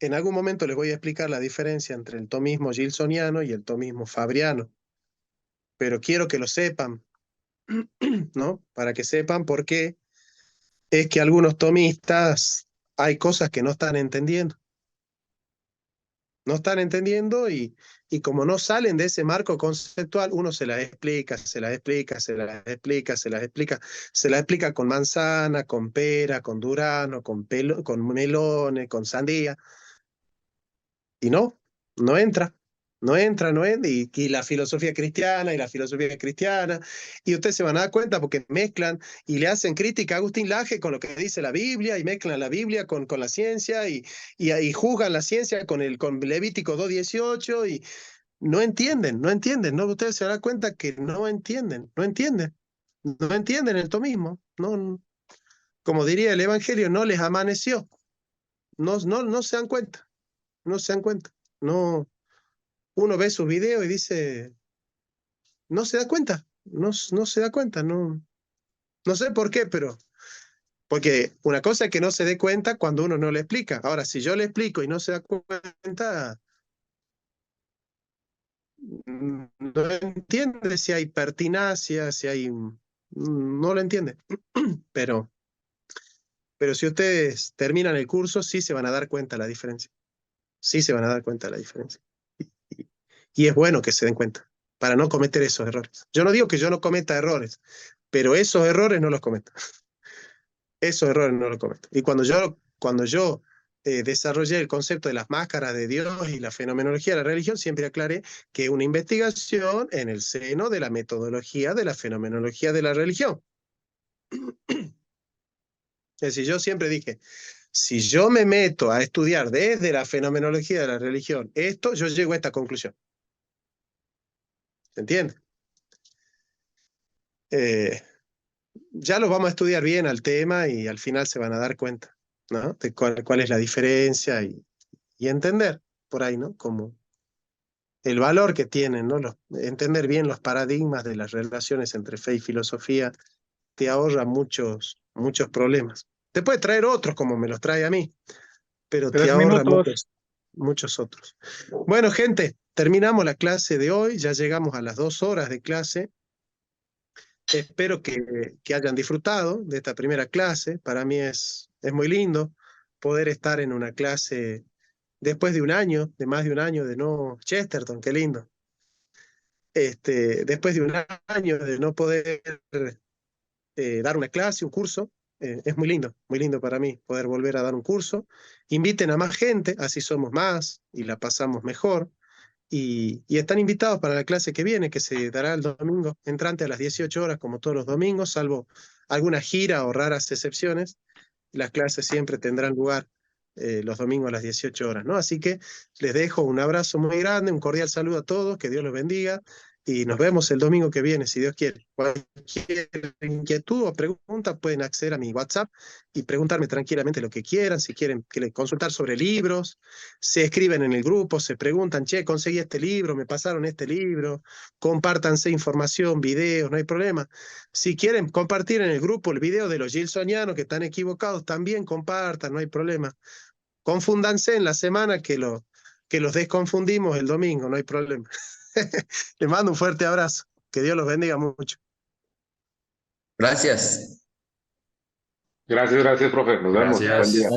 En algún momento les voy a explicar la diferencia entre el tomismo gilsoniano y el tomismo fabriano. Pero quiero que lo sepan, ¿no? Para que sepan por qué es que algunos tomistas hay cosas que no están entendiendo. No están entendiendo y como no salen de ese marco conceptual, uno se las explica, se las explica, se las explica, se las explica, se las explica con manzana, con pera, con durazno, con melones, con sandía. Y no entra. No entra, y la filosofía cristiana, y ustedes se van a dar cuenta porque mezclan y le hacen crítica a Agustín Laje con lo que dice la Biblia, y mezclan la Biblia con la ciencia, y juzgan la ciencia con Levítico 2:18, y no entienden, ¿no? Ustedes se van a dar cuenta que no entienden el tomismo, no, como diría el Evangelio, no les amaneció, no se dan cuenta, no. Uno ve sus videos y dice, no se da cuenta, no se da cuenta, no sé por qué, pero porque una cosa es que no se dé cuenta cuando uno no le explica. Ahora, si yo le explico y no se da cuenta, no entiende si hay pertinacia, no lo entiende. Pero si ustedes terminan el curso, sí se van a dar cuenta la diferencia. Sí se van a dar cuenta la diferencia. Y es bueno que se den cuenta, para no cometer esos errores. Yo no digo que yo no cometa errores, pero esos errores no los cometo. Esos errores no los cometo. Y cuando yo desarrollé el concepto de las máscaras de Dios y la fenomenología de la religión, siempre aclaré que es una investigación en el seno de la metodología de la fenomenología de la religión. Es decir, yo siempre dije, si yo me meto a estudiar desde la fenomenología de la religión yo llego a esta conclusión. ¿Se entiende? Ya lo vamos a estudiar bien al tema y al final se van a dar cuenta, ¿no? De cuál es la diferencia y entender por ahí, ¿no? Como el valor que tienen, ¿no? Entender bien los paradigmas de las relaciones entre fe y filosofía te ahorra muchos problemas. Te puede traer otros como me los trae a mí, pero te 3 ahorra minutos. muchos otros. Bueno, gente, terminamos la clase de hoy, ya llegamos a las 2 horas de clase. Espero que hayan disfrutado de esta primera clase. Para mí es muy lindo poder estar en una clase después de más de un año de no... Chesterton, qué lindo. Después de un año de no poder dar una clase, un curso, es muy lindo para mí poder volver a dar un curso. Inviten a más gente, así somos más y la pasamos mejor. Y están invitados para la clase que viene, que se dará el domingo entrante a las 18 horas, como todos los domingos, salvo alguna gira o raras excepciones. Las clases siempre tendrán lugar los domingos a las 18 horas, ¿no? Así que les dejo un abrazo muy grande, un cordial saludo a todos, que Dios los bendiga, y nos vemos el domingo que viene, si Dios quiere. Cualquier inquietud o pregunta pueden acceder a mi WhatsApp y preguntarme tranquilamente lo que quieran, si quieren consultar sobre libros, se escriben en el grupo, se preguntan, che, conseguí este libro, me pasaron este libro, compártanse información, videos, no hay problema. Si quieren compartir en el grupo el video de los gilsonianos que están equivocados, también compartan, no hay problema. confúndanse en la semana que los desconfundimos el domingo, no hay problema. Les mando un fuerte abrazo. Que Dios los bendiga mucho. Gracias. Gracias, profe. Nos vemos. Buen día. Gracias.